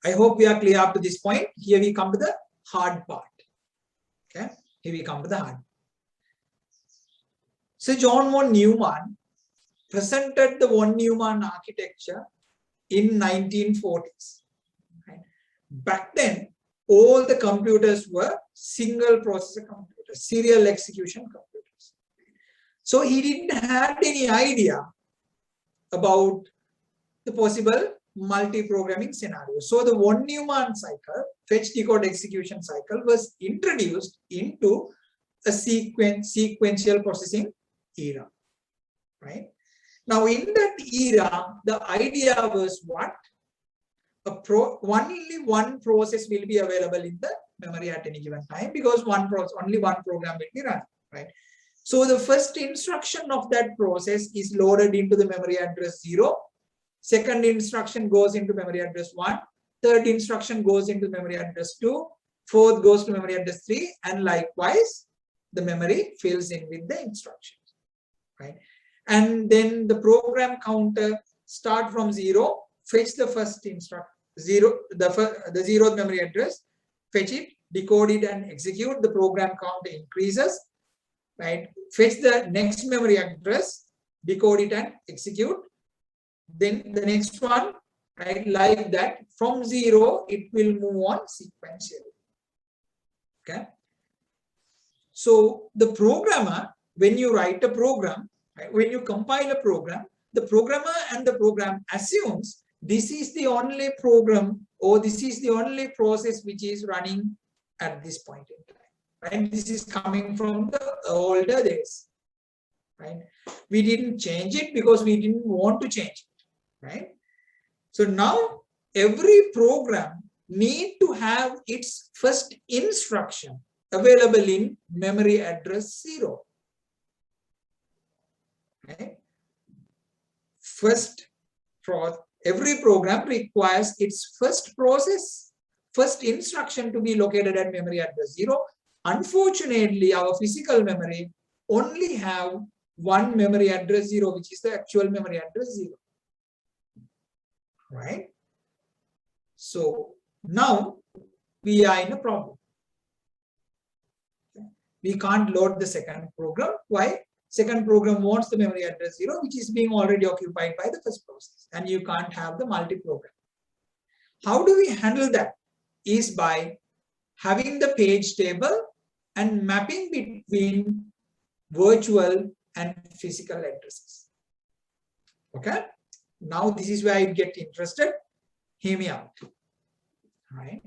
I hope we are clear up to this point. Here we come to the hard part. Okay, here we come to the hard. So John von Neumann presented the von Neumann architecture in 1940s. Right? Back then, all the computers were single processor computers, serial execution computers. So he didn't have any idea about the possible multi-programming scenario. So the von Neumann cycle, fetch, decode, execution cycle, was introduced into a sequential processing era, right? Now in that era, the idea was what? Only one process will be available in the memory at any given time, because only one program will be run, right? So the first instruction of that process is loaded into the memory address 0. Second instruction goes into memory address 1. Third instruction goes into memory address 2. Fourth goes to memory address 3. And likewise, the memory fills in with the instructions, right? And then the program counter start from 0, fetch the first the zeroth memory address, fetch it, decode it, and execute. The program counter increases, right? Fetch the next memory address, decode it, and execute. Then the next one, right? Like that, from 0, it will move on sequentially. Okay. So the programmer, when you write a program, right, when you compile a program, the programmer and the program assumes this is the only program, or this is the only process which is running at this point in time, right? This is coming from the older days, right? We didn't change it because we didn't want to change it, right? So now every program need to have its first instruction available in memory address 0, right? Every program requires its first instruction to be located at memory address 0. Unfortunately, our physical memory only have one memory address 0, which is the actual memory address 0, right? So now we are in a problem. We can't load the second program. Why? Second program wants the memory address 0, which is being already occupied by the first process, and you can't have the multi-program. How do we handle that? Is by having the page table and mapping between virtual and physical addresses. Okay? Now this is where you get interested. Hear me out. All right?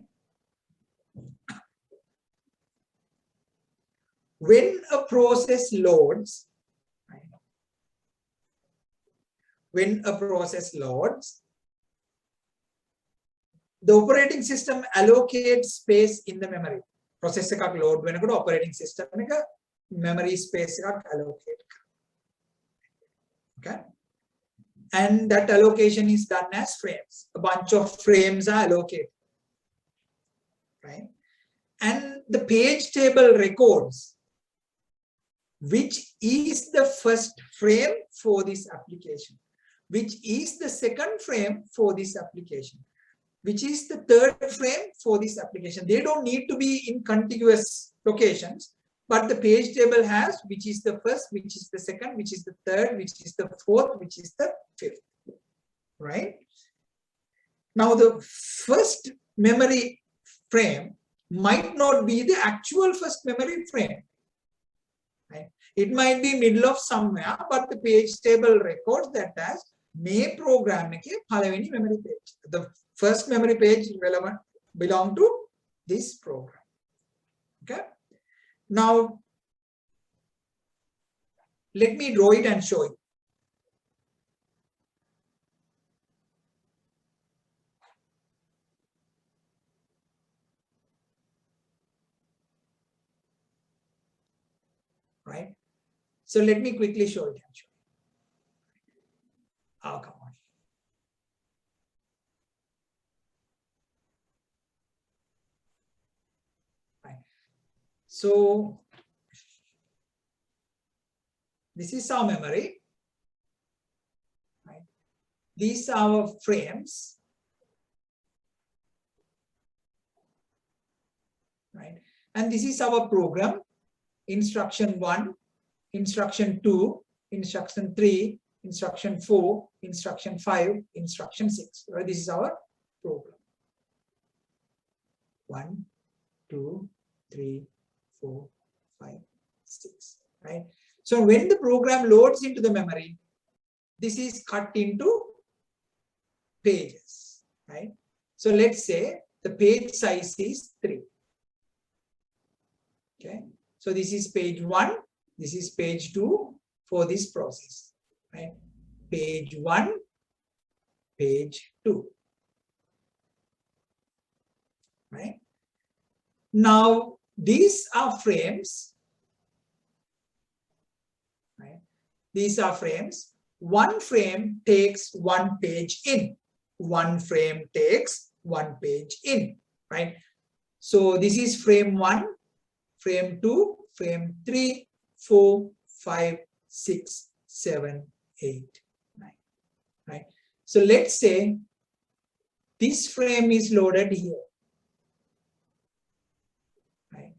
When a process loads, the operating system allocates space in the memory. Process එකක් load වෙනකොට operating system එක memory space එකක් allocate. Okay? And that allocation is done as frames. A bunch of frames are allocated, right? And the page table records which is the first frame for this application, which is the second frame for this application, which is the third frame for this application. They don't need to be in contiguous locations, but the page table has which is the first, which is the second, which is the third, which is the fourth, which is the fifth, right? Now the first memory frame might not be the actual first memory frame. Right? It might be middle of somewhere, but the page table records that as may program ekේ memory page. The first memory page relevant belong to this program. Okay. Now let me draw it and show you. Right? So let me quickly show it. Oh, come on. Right. So this is our memory. Right. These are our frames. Right. And this is our program. Instruction 1, instruction 2, instruction 3, instruction 4, instruction 5, instruction 6. Right? This is our program. 1, 2, 3, 4, 5, 6. Right? So when the program loads into the memory, this is cut into pages, right? So let's say the page size is 3. Okay, so this is page 1, this is page 2 for this process, right? Page 1, page 2, right? Now these are frames, right? These are frames. One frame takes one page in. One frame takes one page in, right? So this is frame 1, frame 2, frame 3, 4, 5, 6, 7, 8, 9, right? So let's say this frame is loaded here, right?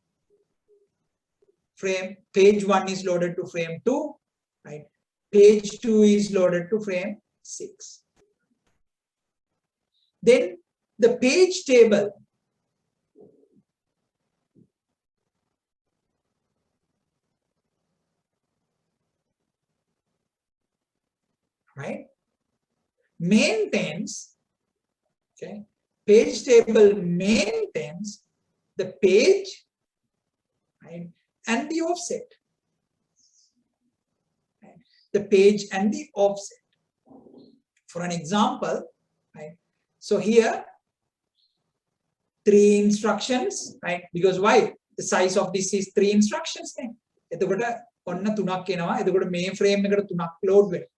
Page 1 is loaded to frame 2, right? Page 2 is loaded to frame 6. Then the page table, right, maintains, okay, page table maintains the page, right, and the offset, right? The page and the offset. For an example, right, so here 3 instructions, right? Because why? The size of this is 3 instructions. එතකොට ඔන්න 3ක් එනවා. එතකොට මේ frame එකට 3ක් load වෙනවා.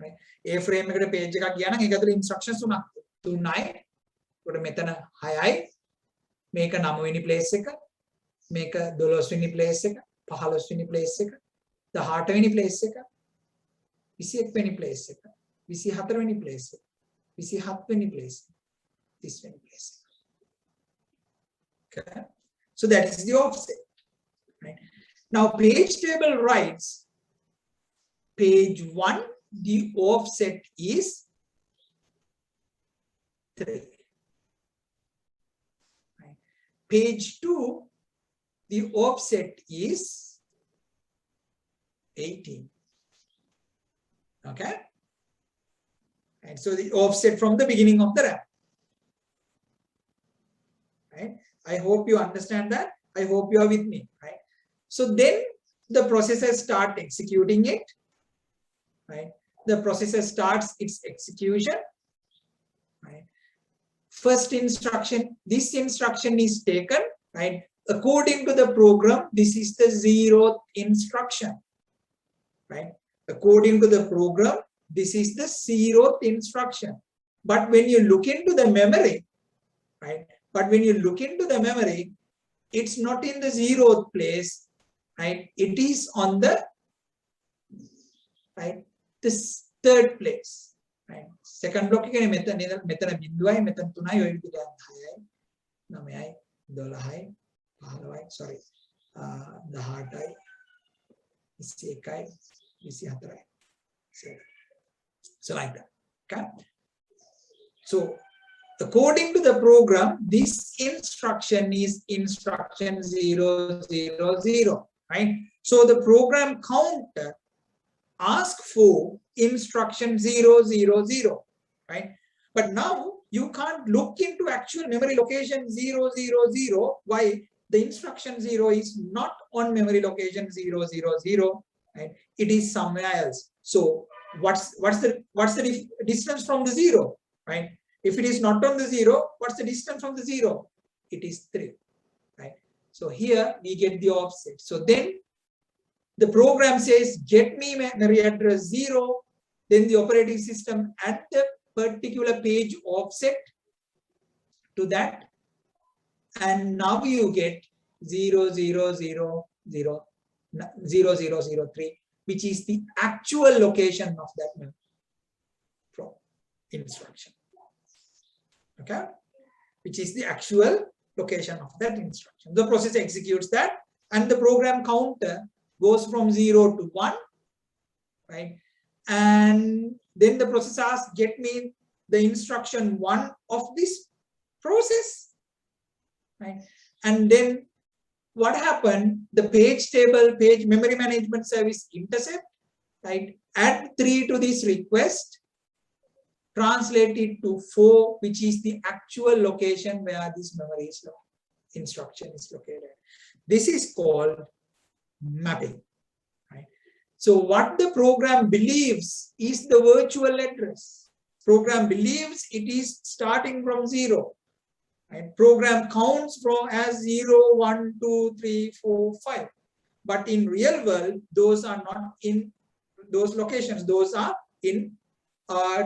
Right? A frame එකට page එකක් ගියා නම් ඒක ඇතුළේ instructions 3ක්. 3යි. එතකොට මෙතන 6යි. මේක 9 වෙනි place එක. මේක 12 වෙනි place එක. 15 වෙනි place එක. 18 වෙනි place එක. 21 වෙනි place එක. 24 වෙනි place එක. 27 වෙනි place එක. 30 වෙනි place එක. Okay. So that is the offset, right? Now page table writes page 1, the offset is 3. Right? Page 2, the offset is 18. Okay. And so the offset from the beginning of the RAM. Right? I hope you understand that. I hope you are with me, right? So then the processor starts executing it, right? The processor starts its execution, right? First instruction, this instruction is taken, right? According to the program, this is the 0th instruction, right? According to the program, this is the 0th instruction. But when you look into the memory, right? But when you look into the memory, it's not in the 0th place, right? It is on the, right, this 3rd place, right? Second block එකේ මෙතන 0යි මෙතන 3යි ඔය විදිහට 6යි 9යි 12යි 15යි sorry 18යි 21යි 24යි. So like that. Okay. So according to the program, this instruction is instruction 000, right? So the program counter asks for instruction 000, right? But now you can't look into actual memory location 000. Why? The instruction 0 is not on memory location 000, right? It is somewhere else. So what's the distance from the 0, right? If it is not on the 0, what's the distance from the 0? It is 3, right? So here we get the offset. So then the program says, get me memory address 0, then the operating system add the particular page offset to that. And now you get 0003, which is the actual location of that memory from instruction. Okay, which is the actual location of that instruction. The processor executes that, and the program counter goes from 0 to 1, right? And then the processor asks, get me the instruction 1 of this process, right? And then what happened? The page table, page memory management service intercept, right? Add 3 to this request, translate it to 4, which is the actual location where this memory is instruction is located. This is called mapping. Right? So what the program believes is the virtual address. Program believes it is starting from 0. Right? Program counts from as 0, 1, 2, 3, 4, 5. But in real world, those are not in those locations. Those are in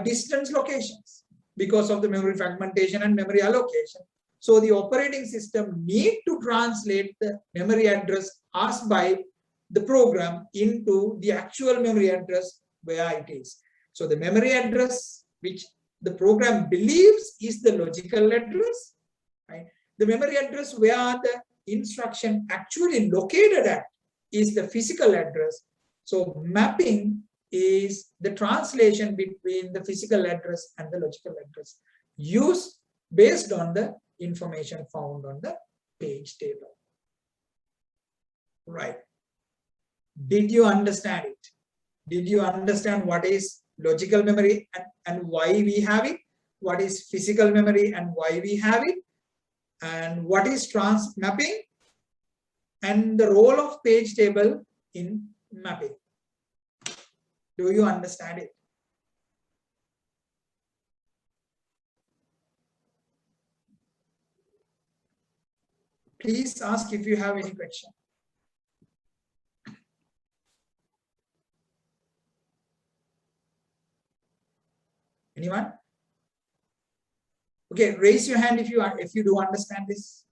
distance locations because of the memory fragmentation and memory allocation. So the operating system need to translate the memory address asked by the program into the actual memory address where it is. So the memory address which the program believes is the logical address, right? The memory address where the instruction actually located at is the physical address. So mapping is the translation between the physical address and the logical address used based on the information found on the page table. Right. Did you understand it? Did you understand what is logical memory and why we have it? What is physical memory and why we have it? And what is mapping? And the role of page table in mapping. Do you understand it? Please ask if you have any question. Anyone? Okay, raise your hand if you do understand this.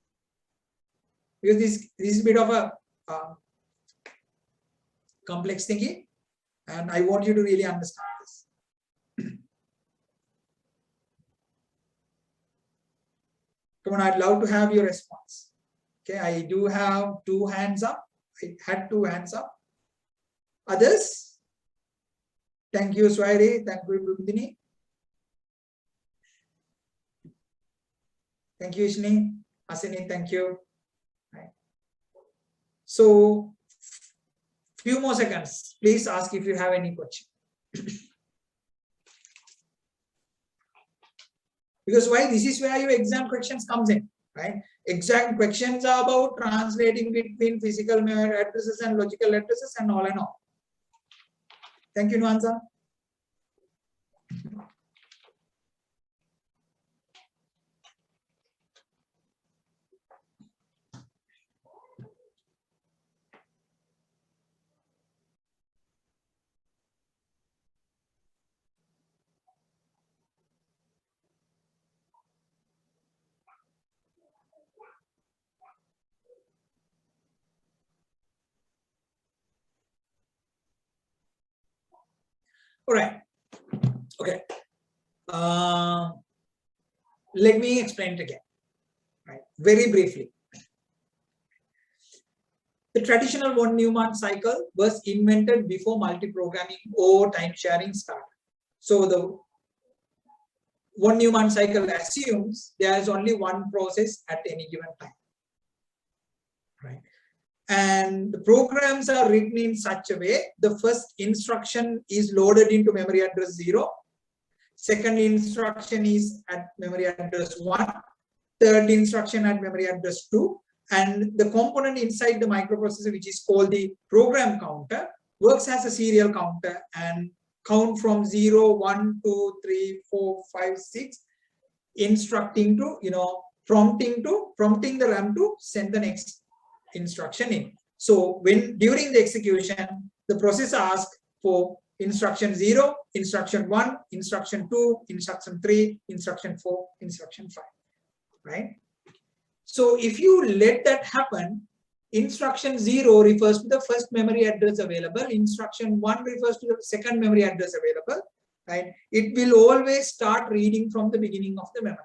Because this is a bit of a complex thinking, and I want you to really understand this. Come on, I'd love to have your response. Okay, I do have 2 hands up. I had 2 hands up. Others? Thank you, Swairi. Thank you, Bindini. Thank you, Ishni. Asini, thank you. Right. So, few more seconds. Please ask if you have any question. Because why? This is where your exam questions comes in, right? Exam questions are about translating between physical memory addresses and logical addresses and all and all. Thank you, Nuanza. All right. Okay. Let me explain it again. Right. Very briefly. The traditional von Neumann cycle was invented before multi-programming or time sharing started. So the von Neumann cycle assumes there is only one process at any given time. Right. And the programs are written in such a way, the first instruction is loaded into memory address 0, second instruction is at memory address 1, third instruction at memory address 2, and the component inside the microprocessor, which is called the program counter, works as a serial counter and count from 0, 1, 2, 3, 4, 5, 6, instructing to, prompting the RAM to send the next instruction in. So when during the execution, the processor asks for instruction 0, instruction 1, instruction 2, instruction 3, instruction 4, instruction 5, right? So if you let that happen, instruction 0 refers to the first memory address available, instruction 1 refers to the second memory address available, right? It will always start reading from the beginning of the memory.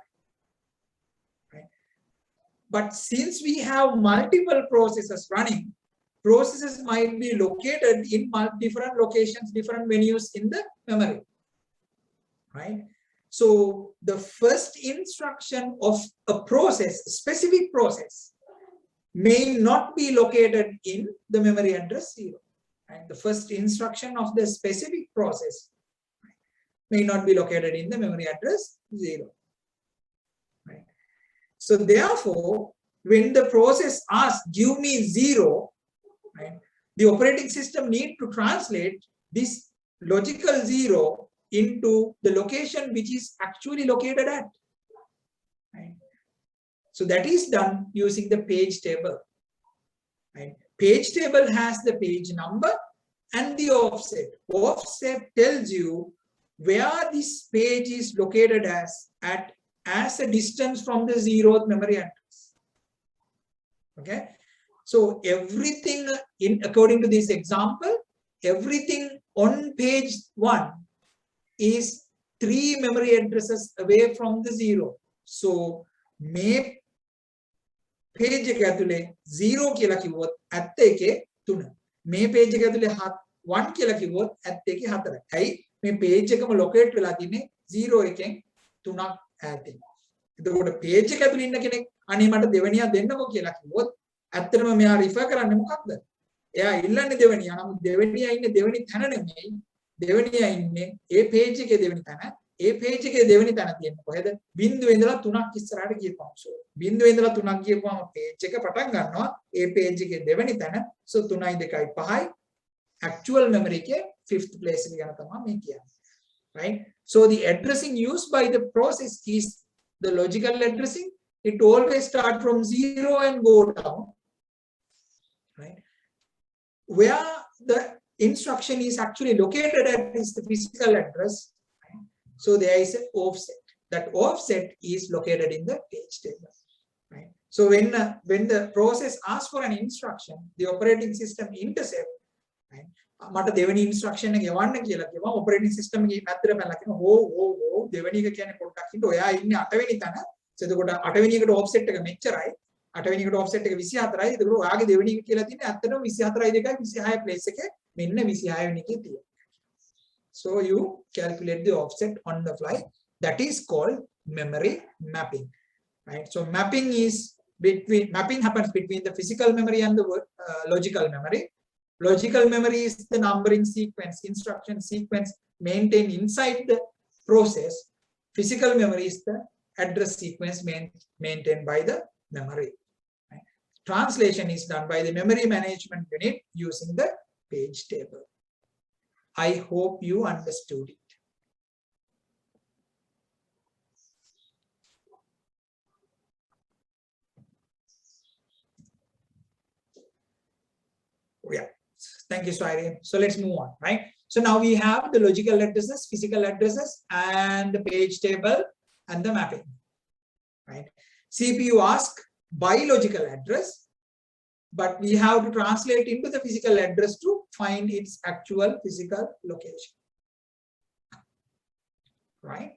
But since we have multiple processes running, processes might be located in different locations, different menus in the memory, right? So the first instruction of a process, a specific process, may not be located in the memory address 0. Right? The first instruction of the specific process may not be located in the memory address 0. Right? So therefore, when the process asks, give me 0, right, the operating system need to translate this logical 0 into the location which is actually located at. Right? So that is done using the page table. Right? Page table has the page number and the offset. Offset tells you where this page is located as a distance from the 0th memory address. Okay. So everything according to this example, everything on page 1 is 3 memory addresses away from the 0. So may page එක ඇතුලේ 0 කියලා කිව්වොත් ඇත්ත එකේ 3. මේ page එක ඇතුලේ 1 කියලා කිව්වොත් ඇත්ත එකේ 4. ඇයි මේ page එකම locate වෙලා තින්නේ 0 එකෙන් 3ක් ඈතින්. එතකොට page එක ඇතුලේ ඉන්න කෙනෙක් අනේ මට දෙවෙනියා දෙන්නකෝ කියලා කිව්වොත් ඇත්තටම මෙයා refer කරන්නේ මොකක්ද? එයා ඉල්ලන්නේ දෙවෙනියා. නමුත් දෙවෙනියා ඉන්නේ දෙවෙනි තැන නෙමෙයි. දෙවෙනියා ඉන්නේ ඒ page එකේ දෙවෙනි තැන. ඒ page එකේ දෙවෙනි තැන තියෙන්නේ කොහෙද? බිංදුවේ ඉඳලා 3ක් ඉස්සරහට ගියපුවම. So බිංදුවේ ඉඳලා 3ක් ගියපුවම page එක පටන් ගන්නවා. ඒ page එකේ දෙවෙනි තැන. So 3යි 2යි 5යි actual memory එකේ 5th place එක ගැන තමයි මේ කියන්නේ. Right? So the addressing used by the process is the logical addressing. It always start from 0 and go down. Right? Where the instruction is actually located at is the physical address. Right? So there is an offset. That offset is located in the page table. Right? So when the process asks for an instruction, the operating system intercept. Right? මට දෙවෙනි instruction එක යවන්න කියලා කිව්වා operating system එකේ පැත්තට පැනලා කියනවා ඕ දෙවෙනි එක කියන්නේ පොඩ්ඩක් ඉන්න ඔයා ඉන්නේ 8 වෙනි තැන. So එතකොට 8 වෙනි එකට offset එක මෙච්චරයි. 8 වෙනි එකට offset එක 24යි. එතකොට ඔයාගේ දෙවෙනි එක කියලා තියෙන්නේ ඇත්තටම 24යි 2යි 26 place එකේ මෙන්න 26 වෙනි එකේ තියෙනවා. So you calculate the offset on the fly. That is called memory mapping. Right? So mapping happens between the physical memory and the logical memory. Logical memory is the numbering sequence, instruction sequence maintained inside the process. Physical memory is the address sequence maintained by the memory. Right? Translation is done by the memory management unit using the page table. I hope you understood it. Yeah. Thank you, Swari. So let's move on, right? So now we have the logical addresses, physical addresses, and the page table and the mapping, right? CPU asks by logical address, but we have to translate into the physical address to find its actual physical location, right?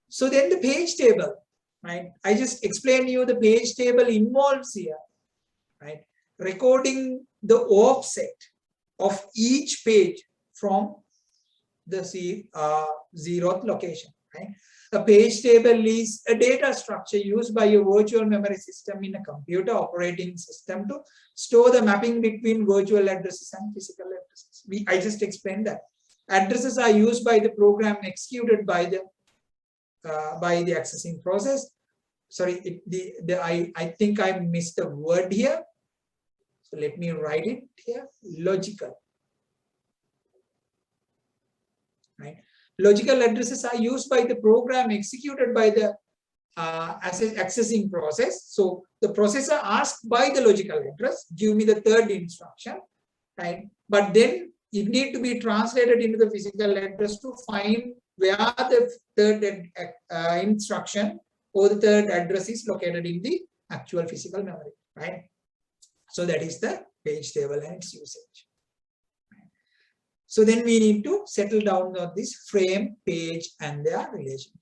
So then the page table, right? I just explained you the page table involves here, right? Recording the offset of each page from the 0th location, right? A page table is a data structure used by a virtual memory system in a computer operating system to store the mapping between virtual addresses and physical addresses. I just explained that. Addresses are used by the program executed by the accessing process. Sorry, I think I missed a word here. So let me write it here. Logical. Right? Logical addresses are used by the program executed by the accessing process. So the processor asks by the logical address, give me the third instruction, right? But then it needs to be translated into the physical address to find where the third instruction or the third address is located in the actual physical memory, right? So that is the page table and its usage. So then we need to settle down on this frame, page, and their relationship.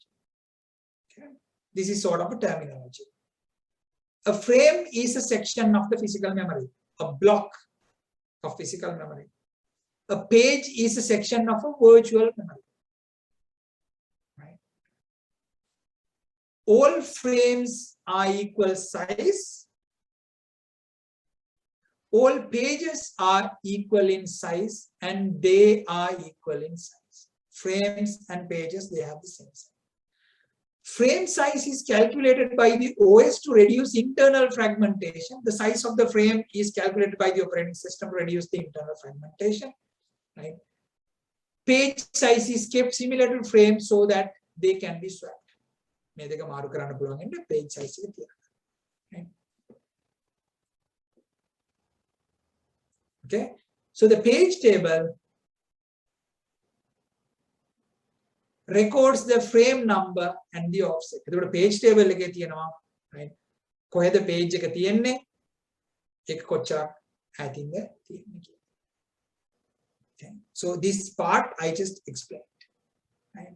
Okay. This is sort of a terminology. A frame is a section of the physical memory, a block of physical memory. A page is a section of a virtual memory. Right? All frames are equal size. all pages are equal in size and they are equal in size. Frames and pages, they have the same size. Frame size is calculated by the OS to reduce internal fragmentation. The size of the frame is calculated by the operating system to reduce the internal fragmentation. Right? Page size is kept similar to frame so that they can be swapped. Page size. Right? Okay, so the page table records the frame number and the offset. The page table right? The page okay. So this part I just explained. Right?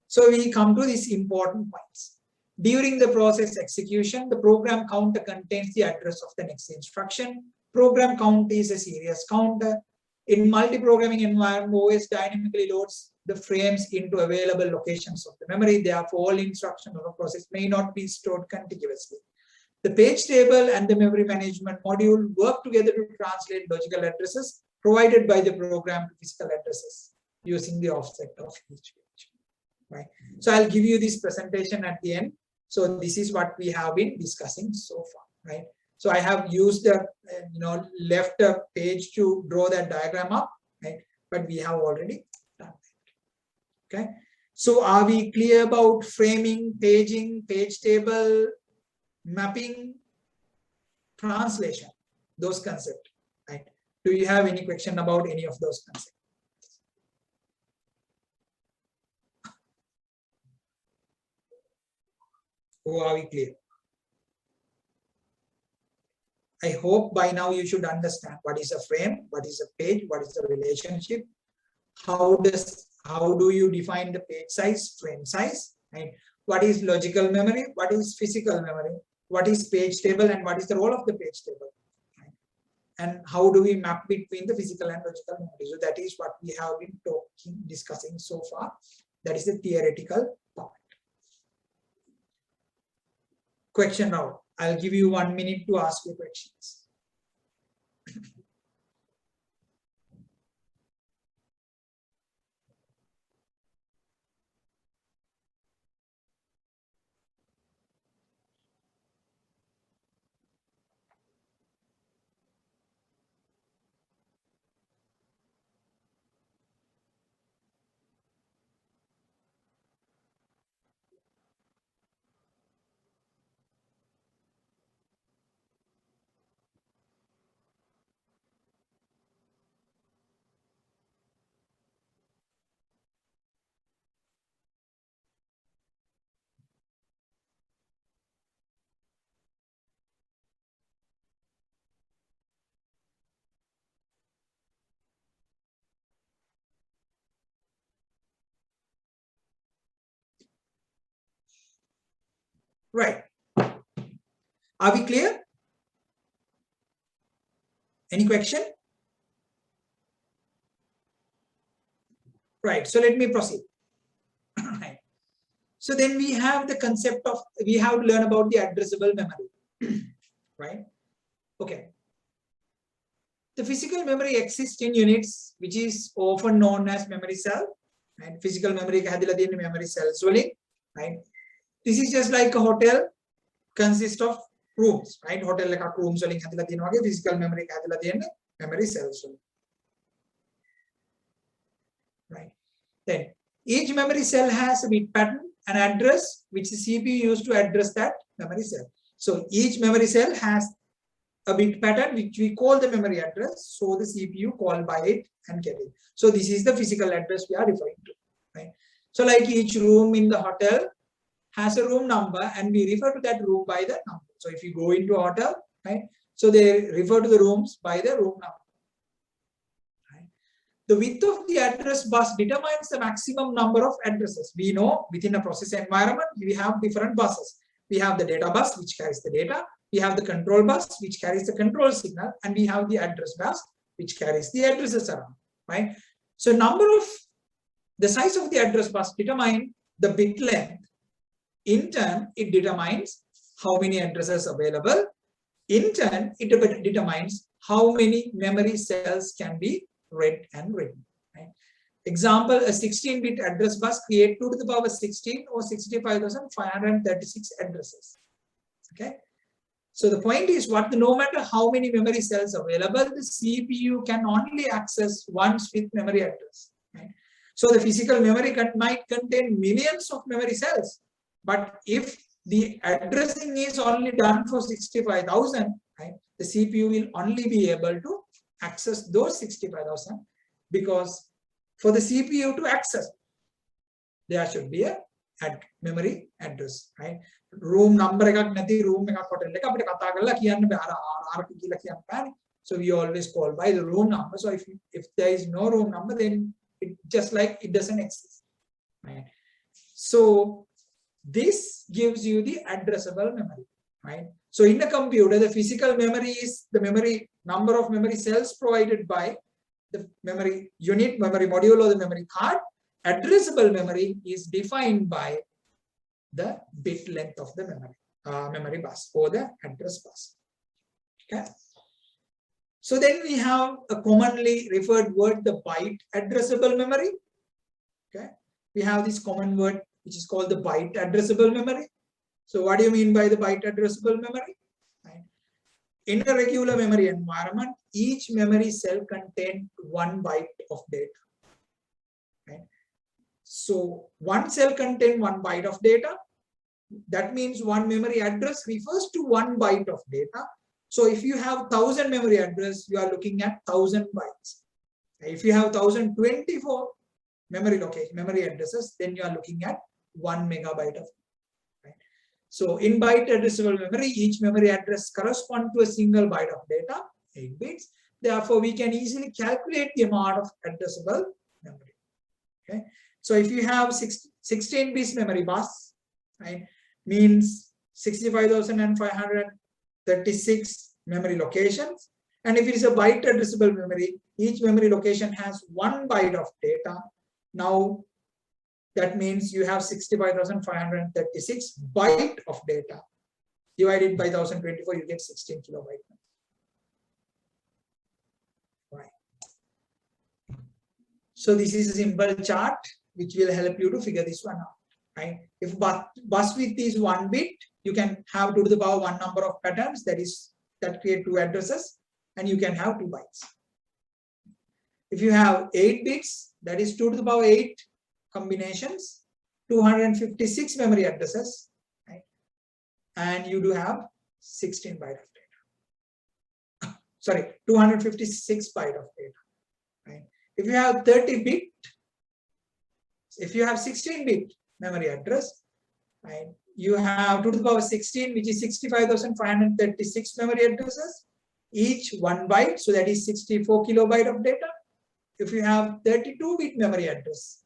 So we come to these important points. During the process execution, the program counter contains the address of the next instruction. Program count is a serious counter. In multi-programming environment, OS dynamically loads the frames into available locations of the memory. Therefore, all instructions of a process may not be stored contiguously. The page table and the memory management module work together to translate logical addresses provided by the program to physical addresses using the offset of each page. Right. So I'll give you this presentation at the end. So this is what we have been discussing so far. Right. So I have used the left a page to draw that diagram up, right? But we have already done that. Okay. So are we clear about framing, paging, page table, mapping, translation, those concepts, right? Do you have any question about any of those concepts? Or are we clear? I hope by now you should understand what is a frame, what is a page, what is the relationship, how do you define the page size, frame size, right? What is logical memory, what is physical memory, what is page table, and what is the role of the page table, right? And how do we map between the physical and logical memory? So that is what we have been discussing so far. That is the theoretical part. Question round. I'll give you 1 minute to ask your questions. Right. Are we clear? Any question? Right. So let me proceed. Right. So then we have the concept of, we have to learn about the addressable memory. Right. Okay. The physical memory exists in units, which is often known as memory cell. And physical memory memory cells. Right. This is just like a hotel consists of rooms, right? Hotel like rooms physical memory memory cells. Right. Then each memory cell has a bit pattern, an address which the CPU used to address that memory cell. So each memory cell has a bit pattern which we call the memory address. So the CPU call by it and get it. So this is the physical address we are referring to. Right. So like each room in the hotel has a room number and we refer to that room by the number. So if you go into a hotel, right? So they refer to the rooms by the room number. Right? The width of the address bus determines the maximum number of addresses. We know within a process environment, we have different buses. We have the data bus, which carries the data. We have the control bus, which carries the control signal. And we have the address bus, which carries the addresses around, right? So the size of the address bus determines the bit length. In turn, it determines how many addresses available In turn, it determines how many memory cells can be read and written. Right? Example, a 16-bit address bus creates 2 to the power 16 or 65,536 addresses. Okay. So the point is no matter how many memory cells available, the CPU can only access one Smith memory address. Right? So the physical memory might contain millions of memory cells, but if the addressing is only done for 65,000, right, the CPU will only be able to access those 65,000, because for the CPU to access, there should be a memory address, right? Room number එකක් නැති room එකක් hotel එක අපිට කතා කරලා කියන්න බෑ අර කියලා කියන්න බෑනේ. So we always call by the room number. So if there is no room number, then it just like it doesn't exist, right? So this gives you the addressable memory, right? So in a computer, the physical memory is the memory number of memory cells provided by the memory unit, memory module, or the memory card. Addressable memory is defined by the bit length of the memory bus or the address bus. Okay. So then we have a commonly referred word, the byte addressable memory. Okay. We have this common word which is called the byte addressable memory. So what do you mean by the byte addressable memory? Right. In a regular memory environment, each memory cell contains 1 byte of data. Right. So one cell contains 1 byte of data. That means one memory address refers to 1 byte of data. So if you have 1000 memory address, you are looking at 1000 bytes. If you have 1024 memory addresses, then you are looking at 1 megabyte of. Right? So in byte addressable memory, each memory address corresponds to a single byte of data, 8 bits. Therefore, we can easily calculate the amount of addressable memory. Okay. So if you have 16 bits memory bus, right, means 65,536 memory locations. And if it is a byte addressable memory, each memory location has 1 byte of data. Now that means you have 65,536 byte of data. Divided by 1024, you get 16 kilobyte. Right. So this is a simple chart which will help you to figure this one out. Right? If bus width is 1 bit, you can have 2 to the power 1 number of patterns that create 2 addresses, and you can have 2 bytes. If you have 8 bits, that is 2 to the power 8 combinations, 256 memory addresses, right? And you do have 16 byte of data. Sorry, 256 byte of data. Right? If you have 30 bit, if you have 16 bit memory address, right, you have 2 to the power 16, which is 65,536 memory addresses, each 1 byte, so that is 64 kilobyte of data. If you have 32-bit memory address,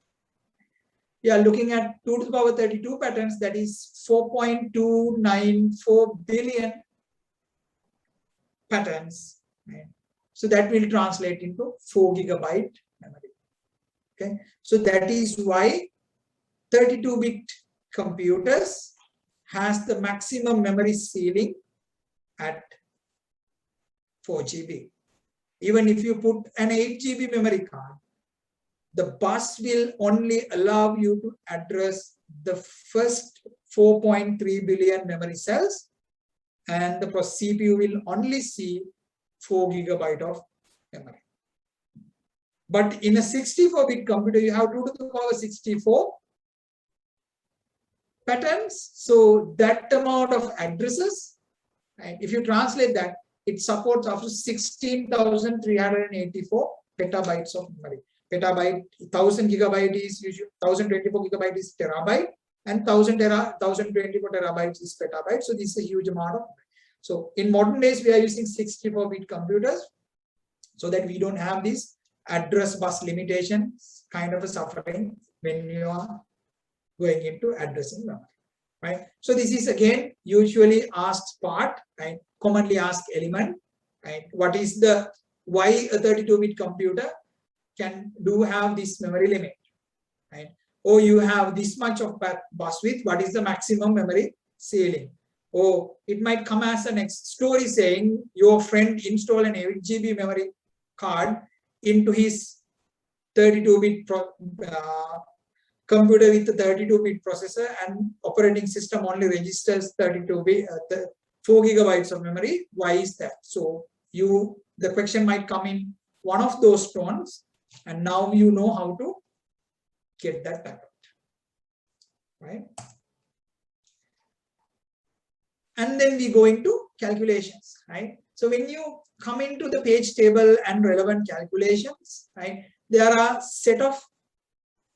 you are looking at 2 to the power 32 patterns, that is 4.294 billion patterns. Right? So that will translate into 4 gigabyte memory. Okay, so that is why 32-bit computers has the maximum memory ceiling at 4 GB. Even if you put an 8 GB memory card, the bus will only allow you to address the first 4.3 billion memory cells, and the CPU will only see 4 gigabyte of memory. But in a 64-bit computer, you have 2 to the power 64 patterns. So that amount of addresses, and if you translate that, it supports up to 16,384 petabytes of memory. Petabyte, 1000 gigabyte is usually 1024 gigabyte is terabyte, and 1024 terabytes is petabyte. So this is a huge amount of. So in modern days, we are using 64-bit computers so that we don't have this address bus limitations kind of a suffering when you are going into addressing memory, right? So this is again usually asked part, right? Commonly asked element, right? What is the, why a 32-bit computer can have this memory limit, right? Or you have this much of bus width, what is the maximum memory ceiling? Or it might come as a next story saying your friend installed an 8 GB memory card into his 32-bit computer with a 32-bit processor, and operating system only registers 32-bit 4 gigabytes of memory. Why is that? So the question might come in one of those tones, and now you know how to get that back out, right? And then we go into calculations, right? So when you come into the page table and relevant calculations, right, there are a set of,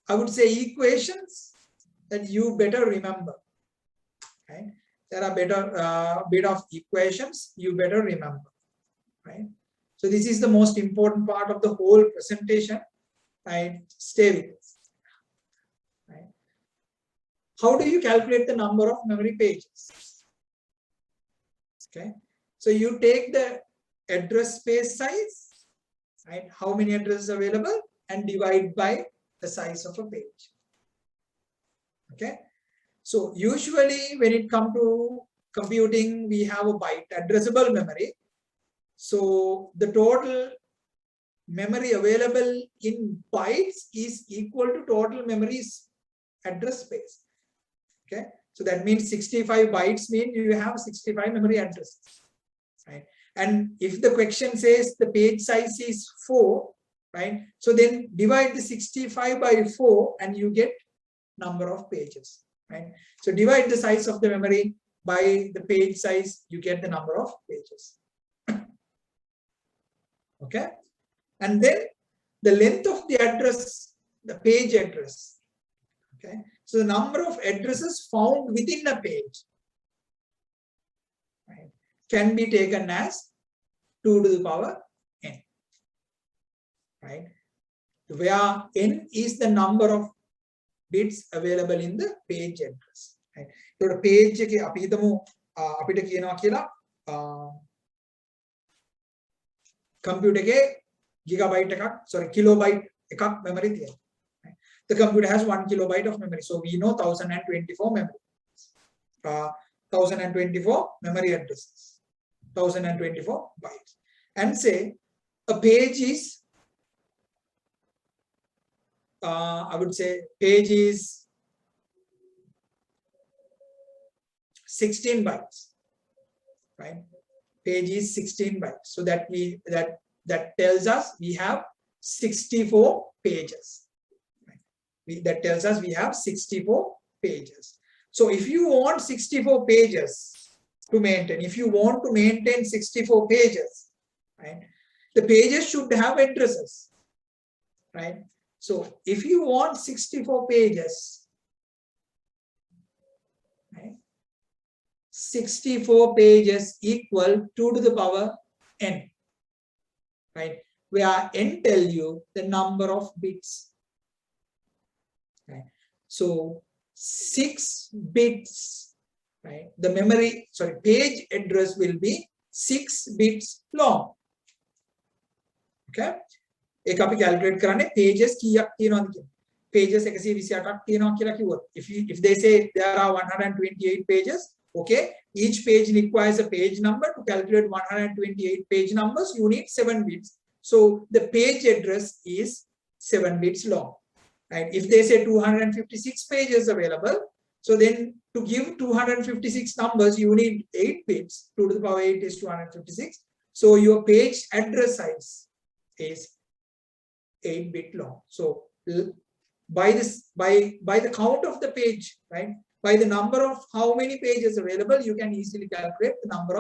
I would say, equations that you better remember, right? There are bit of equations you better remember, right? So this is the most important part of the whole presentation, right? Stay with us, right? How do you calculate the number of memory pages? Okay, so you take the address space size, right? How many addresses available, and divide by the size of a page. Okay, so usually when it comes to computing, we have a byte addressable memory. So the total memory available in bytes is equal to total memory's address space. Okay, so that means 65 bytes mean you have 65 memory addresses, right? And if the question says the page size is 4, right? So then divide the 65 by 4 and you get number of pages, right? So divide the size of the memory by the page size, you get the number of pages. Okay, and then the length of the address, the page address. Okay, so the number of addresses found within a page, right, can be taken as 2 to the power n, right, where n is the number of bits available in the page address, right? So page එකේ අපි හිතමු අපිට කියනවා කියලා computer එකේ gigabyte එකක් kilobyte එකක් memory තියෙනවා. The computer has 1 kilobyte of memory, so we know 1024 memory, 1024 memory addresses, 1024 bytes, and say a page is, I would say page is 16 bytes, right? Page is 16 bytes, so that that tells us we have 64 pages. That tells us we have 64 pages. So if you want 64 pages to maintain, if you want to maintain 64 pages, right, the pages should have addresses, right? So if you want 64 pages, right, 64 pages equal 2 to the power n, right, where n tell you the number of bits. Right. So 6 bits, right? The page address will be 6 bits long. Okay. ඒක අපි calculate කරන්නේ pages කීයක් තියෙනවද කියලා. Pages 128ක් තියෙනවා කියලා කිව්වොත්. If they say there are 128 pages, okay, each page requires a page number. To calculate 128 page numbers, you need 7 bits. So the page address is 7 bits long. Right? If they say 256 pages available, so then to give 256 numbers, you need 8 bits. 2 to the power 8 is 256. So your page address size is 8-bit long. So by the count of the page, right? By the number of how many pages available, you can easily calculate the number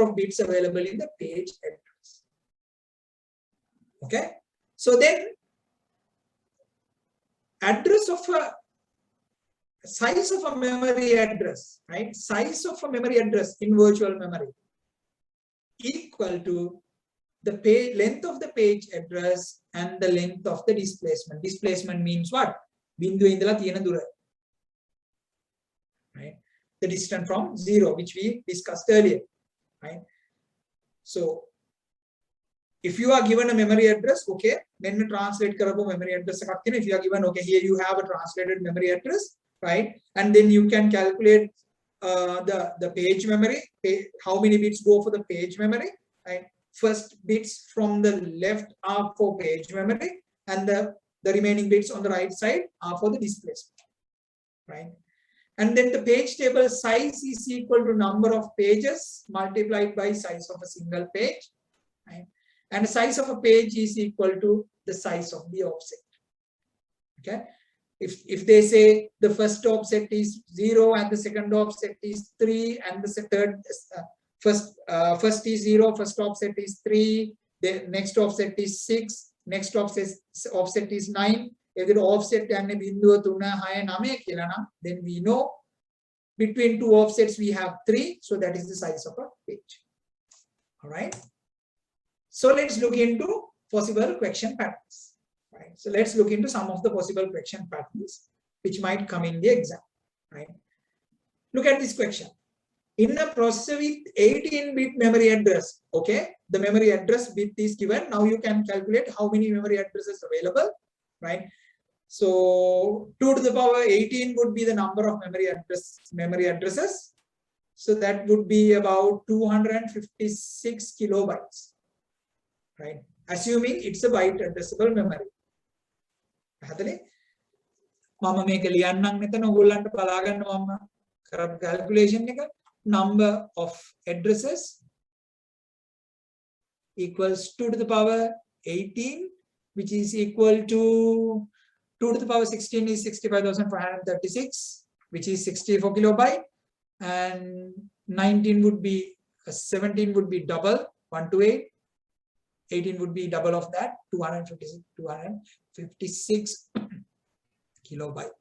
of bits available in the page address. Okay. So then address of a size of a memory address, right? Size of a memory address in virtual memory equal to the length of the page address and the length of the displacement. Displacement means what? Binduwe indala thiyena dura, right? The distance from 0, which we discussed earlier, right? So if you are given a memory address, okay, then translate karapu memory address එකක් තියෙනවා. If you are given, okay, here you have a translated memory address, right? And then you can calculate the page memory, how many bits go for the page memory, right? First bits from the left are for page memory, and the remaining bits on the right side are for the displacement, right? And then the page table size is equal to number of pages multiplied by size of a single page, right? And the size of a page is equal to the size of the offset. Okay. If they say the first offset is 0 and the second offset is 3 and the third first is 0, first offset is 3, the next offset is 6, next offset is 9. If the offset and then we know between two offsets we have 3, so that is the size of a page. All right. So let's look into possible correction patterns. Right. So let's look into some of the possible correction patterns which might come in the exam. Right. Look at this question. In a processor with 18-bit memory address, okay, the memory address bit is given. Now you can calculate how many memory addresses available, right? So 2 to the power 18 would be the number of memory addresses. So that would be about 256 kilobytes, right? Assuming it's a byte addressable memory. මම මේක ලියන්නම් මෙතන ඔයගොල්ලන්ට බලා ගන්න මම කරපු calculation එක. Number of addresses equals 2 to the power 18, which is equal to 2 to the power 16 is 65,536, which is 64 kilobyte, and 19 would be 17 would be double 128, 18 would be double of that, 256 kilobyte,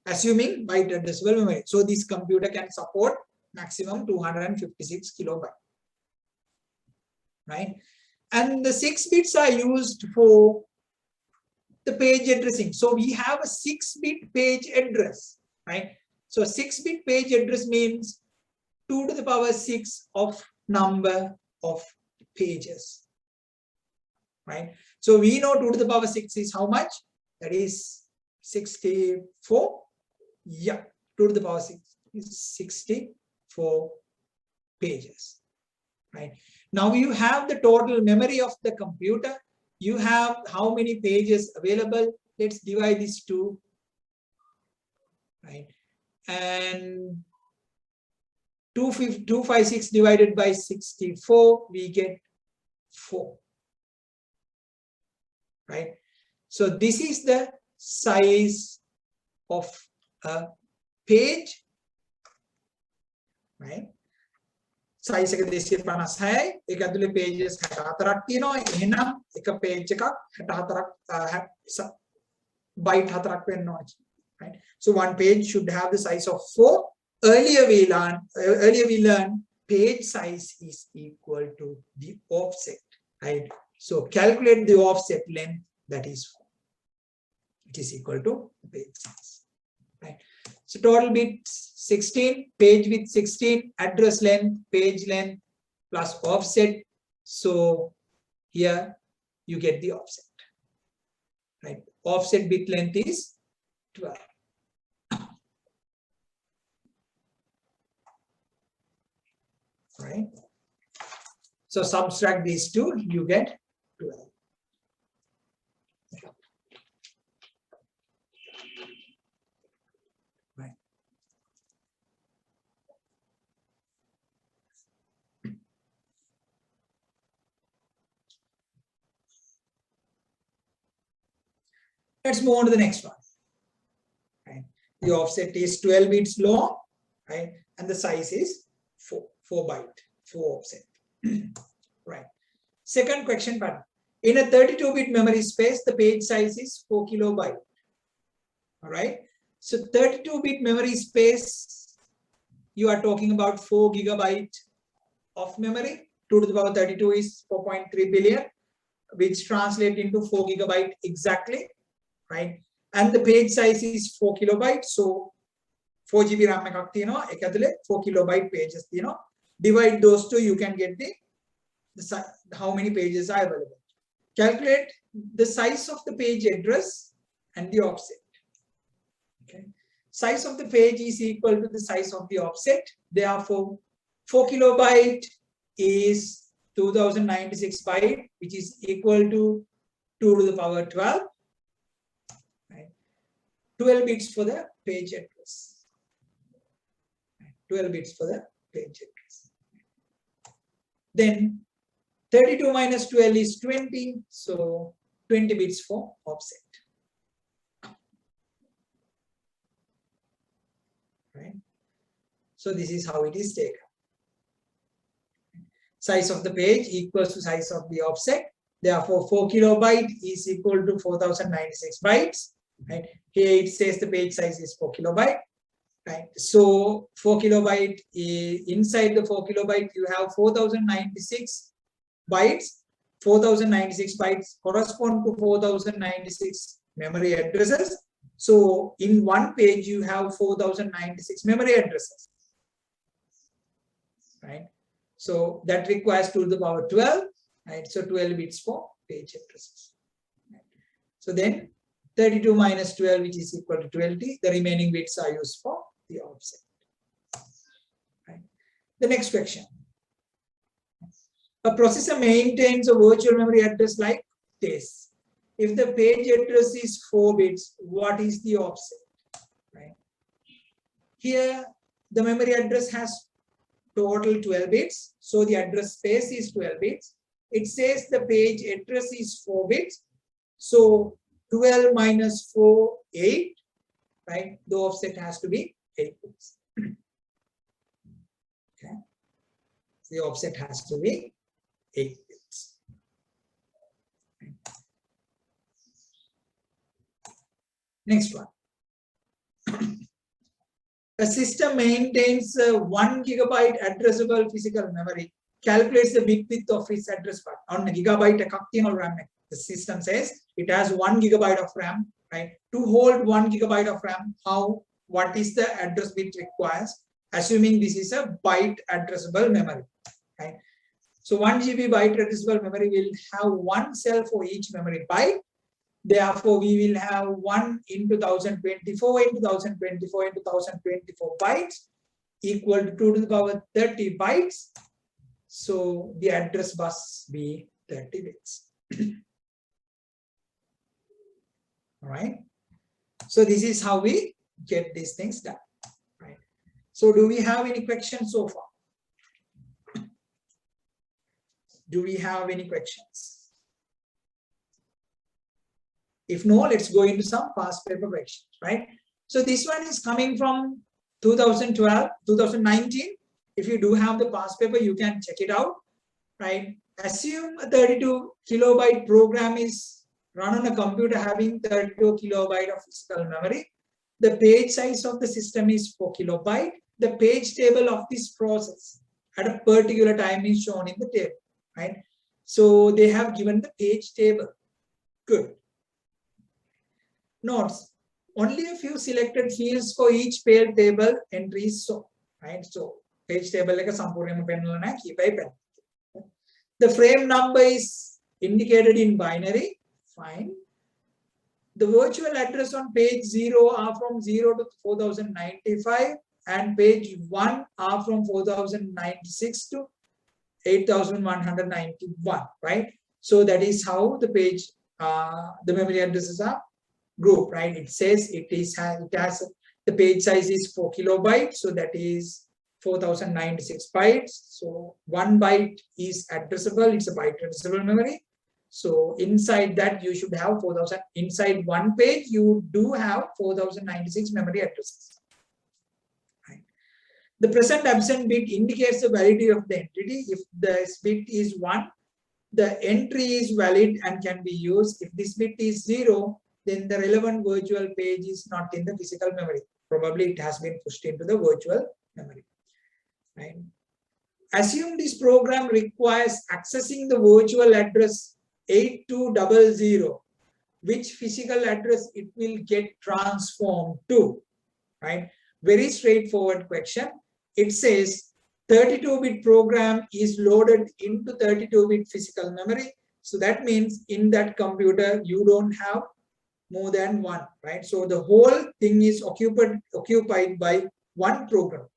assuming byte addressable memory. So this computer can support maximum 256 kilobyte, right? And the 6 bits are used for the page addressing. So we have a 6-bit page address, right? So 6-bit page address means 2 to the power 6 of number of pages, right? So we know 2 to the power 6 is how much? That is 64. Yeah, 2 to the power 6 is 64 pages, right? Now you have the total memory of the computer. You have how many pages available. Let's divide these two, right? And 256 divided by 64, we get 4, right? So this is the size of a page, right? Size එක 256යි. ඒක ඇතුලේ pages 64ක් තියෙනවා. එහෙනම් එක page එකක් 64ක් byte 4ක් වෙන්න ඕනේ, right? So one page should have the size of 4. Earlier we learned page size is equal to the offset, right? So calculate the offset length, that is 4. It is equal to page size, right? So total bits 16, page width 16, address length, page length plus offset. So here you get the offset, right? Offset bit length is 12. Right? So subtract these two, you get 12. Right. Let's move on to the next one. Right. The offset is 12 bits long, right? And the size is 4 byte, 4 offset. Right. Second question pattern. In a 32-bit memory space, the page size is 4 kilobyte. All right. So 32-bit memory space, you are talking about 4 gigabyte of memory. 2 to the power 32 is 4.3 billion, which translates into 4 gigabyte exactly, right? And the page size is 4 kilobyte. So 4 GB RAM එකක් තියෙනවා. ඒක ඇතුලේ 4 kilobyte pages තියෙනවා. Divide those two, you can get the how many pages are available. Calculate the size of the page address and the offset. Okay. size of the page is equal to the size of the offset. Therefore, 4 kilobyte is 2096 byte, which is equal to 2 to the power 12. Right? 12 bits for the page address. 12 bits for the page address. Then 32 minus 12 is 20, so 20 bits for offset. Right? So this is how it is taken. Size of the page equals to size of the offset. Therefore, 4 kilobyte is equal to 4096 bytes. Right? Here it says the page size is 4 kilobyte. Right? So 4 kilobyte is, inside the 4 kilobyte you have 4096 bytes. 4096 bytes correspond to 4096 memory addresses. So in one page you have 4096 memory addresses. Right? So that requires 2 to the power 12. Right? So 12 bits for page addresses. Right? So then 32 minus 12, which is equal to 20. The remaining bits are used for the offset. Right? The next question. A processor maintains a virtual memory address like this. If the page address is 4 bits, what is the offset? Right? Here, the memory address has total 12 bits. So the address space is 12 bits. It says the page address is 4 bits. So 12 minus 4, 8. Right? The offset has to be 8 bits. Okay. The offset has to be 8 bits. Next one. A system maintains 1 gigabyte addressable physical memory. Calculates the bit width of its address part. On a gigabyte, RAM. The system says it has 1 gigabyte of RAM. Right? To hold 1 gigabyte of RAM, what is the address bit requires? Assuming this is a byte addressable memory. Right? So 1 GB byte addressable memory will have one cell for each memory byte. Therefore, we will have 1 into 1024 into 1024 into 1024 bytes equal to 2 to the power 30 bytes. So the address bus be 30 bits. All right. So this is how we get these things done. Right. So do we have any questions so far? Do we have any questions? If no, let's go into some past paper questions, right? So this one is coming from 2012, 2019. If you do have the past paper, you can check it out, right? Assume a 32 kilobyte program is run on a computer having 32 kilobyte of physical memory. The page size of the system is 4 kilobyte. The page table of this process at a particular time is shown in the table, right? So they have given the page table. Good. Notes. Only a few selected fields for each page table entries, so right? So page table like a sampurnama pennalana keep a pen. The frame number is indicated in binary. Fine. The virtual address on page 0 are from 0 to 4095 and page 1 are from 4096 to 8191, right? So that is how the page, the memory addresses are grouped, right? It says it has the page size is 4 kilobytes, so that is 4096 bytes. So 1 byte is addressable, it's a byte addressable memory. So inside that you should have 4000, inside one page you do have 4096 memory addresses. Right. The present absent bit indicates the validity of the entity. If this bit is 1, the entry is valid and can be used. If this bit is 0, then the relevant virtual page is not in the physical memory. Probably it has been pushed into the virtual memory. Right. Assume this program requires accessing the virtual address 8200, which physical address it will get transformed to, right? Very straightforward question. It says 32-bit program is loaded into 32-bit physical memory. So that means in that computer, you don't have more than one, right? So the whole thing is occupied by one program,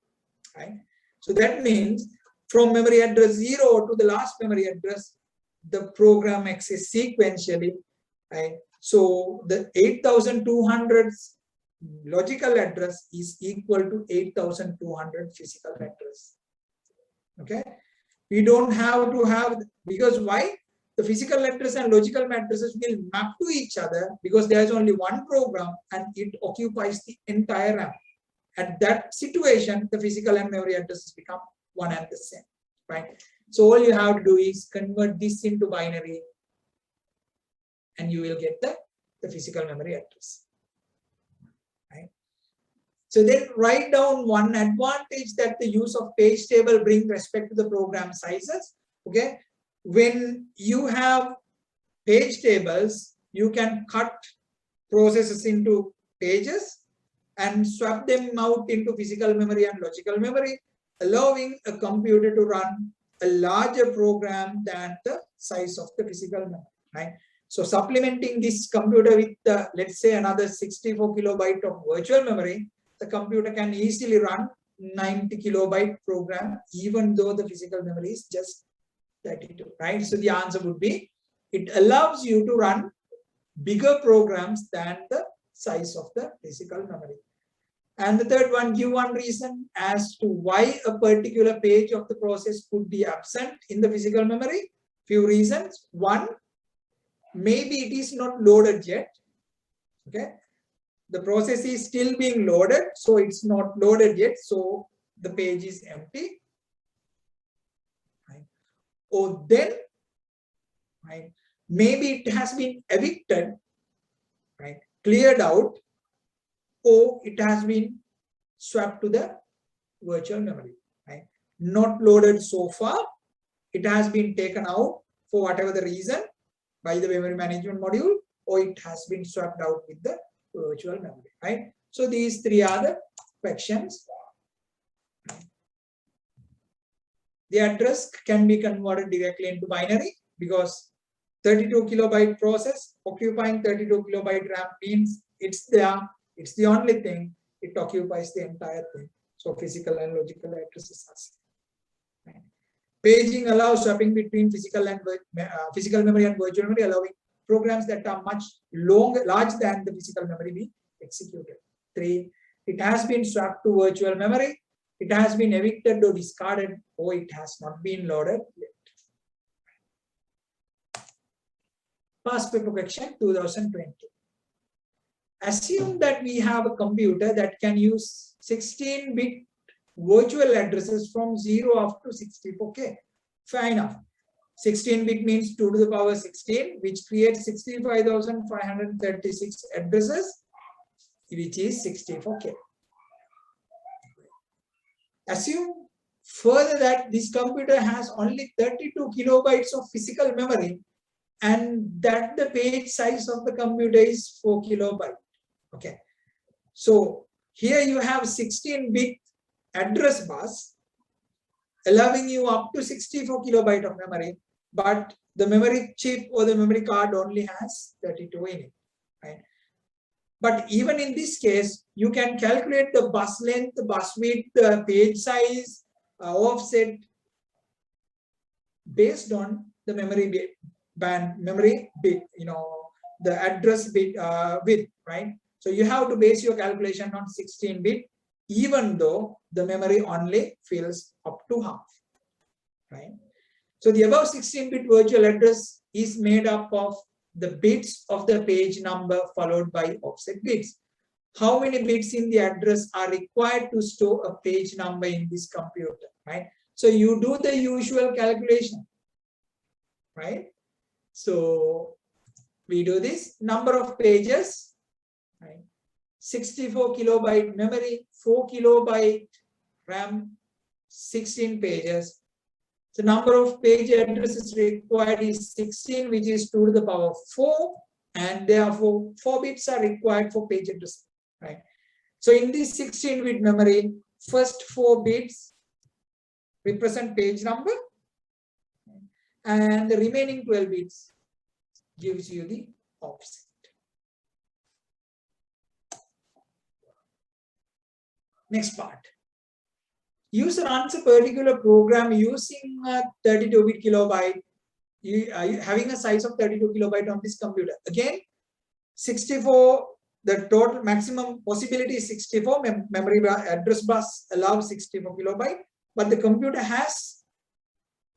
right? So that means from memory address 0 to the last memory address, the program exists sequentially, right? So the 8200 logical address is equal to 8200 physical address. Okay, we don't have to have, because why? The physical address and logical matrices will map to each other because there is only one program and it occupies the entire RAM. At that situation, the physical and memory addresses become one and the same, right? So all you have to do is convert this into binary and you will get the physical memory address, right? So then write down one advantage that the use of page table brings respect to the program sizes. Okay, when you have page tables, you can cut processes into pages and swap them out into physical memory and logical memory, allowing a computer to run a larger program than the size of the physical memory, right? So supplementing this computer with let's say another 64 kilobyte of virtual memory, the computer can easily run 90 kilobyte program, even though the physical memory is just 32, right? So the answer would be, it allows you to run bigger programs than the size of the physical memory. And the third one, give one reason as to why a particular page of the process could be absent in the physical memory. Few reasons. One, maybe it is not loaded yet. Okay, the process is still being loaded, so it's not loaded yet, so the page is empty. Right? Or then, right, maybe it has been evicted, right, cleared out, or it has been swapped to the virtual memory, right? Not loaded so far, it has been taken out for whatever the reason by the memory management module, or it has been swapped out with the virtual memory, right? So these three are the questions. The address can be converted directly into binary because 32 kilobyte process occupying 32 kilobyte RAM means it's there. It's the only thing, it occupies the entire thing. So physical and logical addresses are same. Right? Paging allows swapping between physical memory and virtual memory, allowing programs that are much larger than the physical memory be executed. 3, it has been swapped to virtual memory. It has been evicted or discarded, or it has not been loaded yet. Past paper question 2020. Assume that we have a computer that can use 16-bit virtual addresses from 0 up to 64K. Fair enough. 16-bit means 2 to the power 16, which creates 65,536 addresses, which is 64K. Assume further that this computer has only 32 kilobytes of physical memory and that the page size of the computer is 4 kilobytes. Okay, so here you have 16-bit address bus allowing you up to 64 kilobyte of memory, but the memory chip or the memory card only has 32 in it, right? But even in this case, you can calculate the bus length, the bus width, the page size, offset based on the memory bit, the address bit width, right? So you have to base your calculation on 16-bit, even though the memory only fills up to half, right? So the above 16-bit virtual address is made up of the bits of the page number followed by offset bits. How many bits in the address are required to store a page number in this computer, right? So you do the usual calculation, right? So we do this number of pages, right? 64 kilobyte memory, 4 kilobyte RAM, 16 pages. The number of page addresses required is 16, which is 2 to the power 4, and therefore 4 bits are required for page address, right? So in this 16-bit memory, first 4 bits represent page number, and the remaining 12 bits gives you the offset. Next part. User runs a particular program using a 32-bit kilobyte, having a size of 32 kilobyte on this computer. Again, 64, the total maximum possibility is 64. Memory address bus allows 64 kilobyte, but the computer has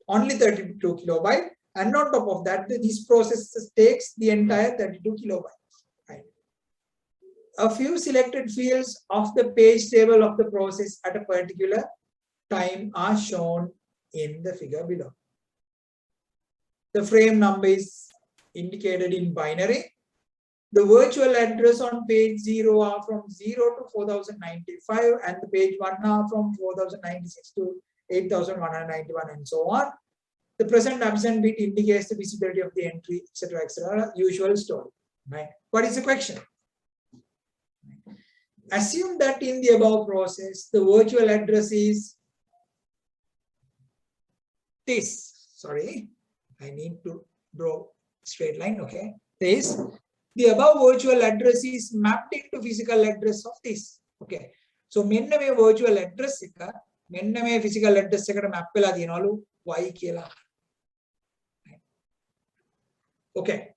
only 32 kilobyte. And on top of that, this process takes the entire 32 kilobytes. Right? A few selected fields of the page table of the process at a particular time are shown in the figure below. The frame number is indicated in binary. The virtual address on page 0 are from 0 to 4095, and the page 1 are from 4096 to 8191 and so on. The present absent bit indicates the visibility of the entry, etc., etc. Usual story. Right? What is the question? Assume that in the above process, the virtual address is this. Sorry, I need to draw straight line. Okay, this. The above virtual address is mapped into physical address of this. Okay, so menna me virtual address එක menna me physical address එකට map වෙලා තියෙනවලු y කියලා. Okay.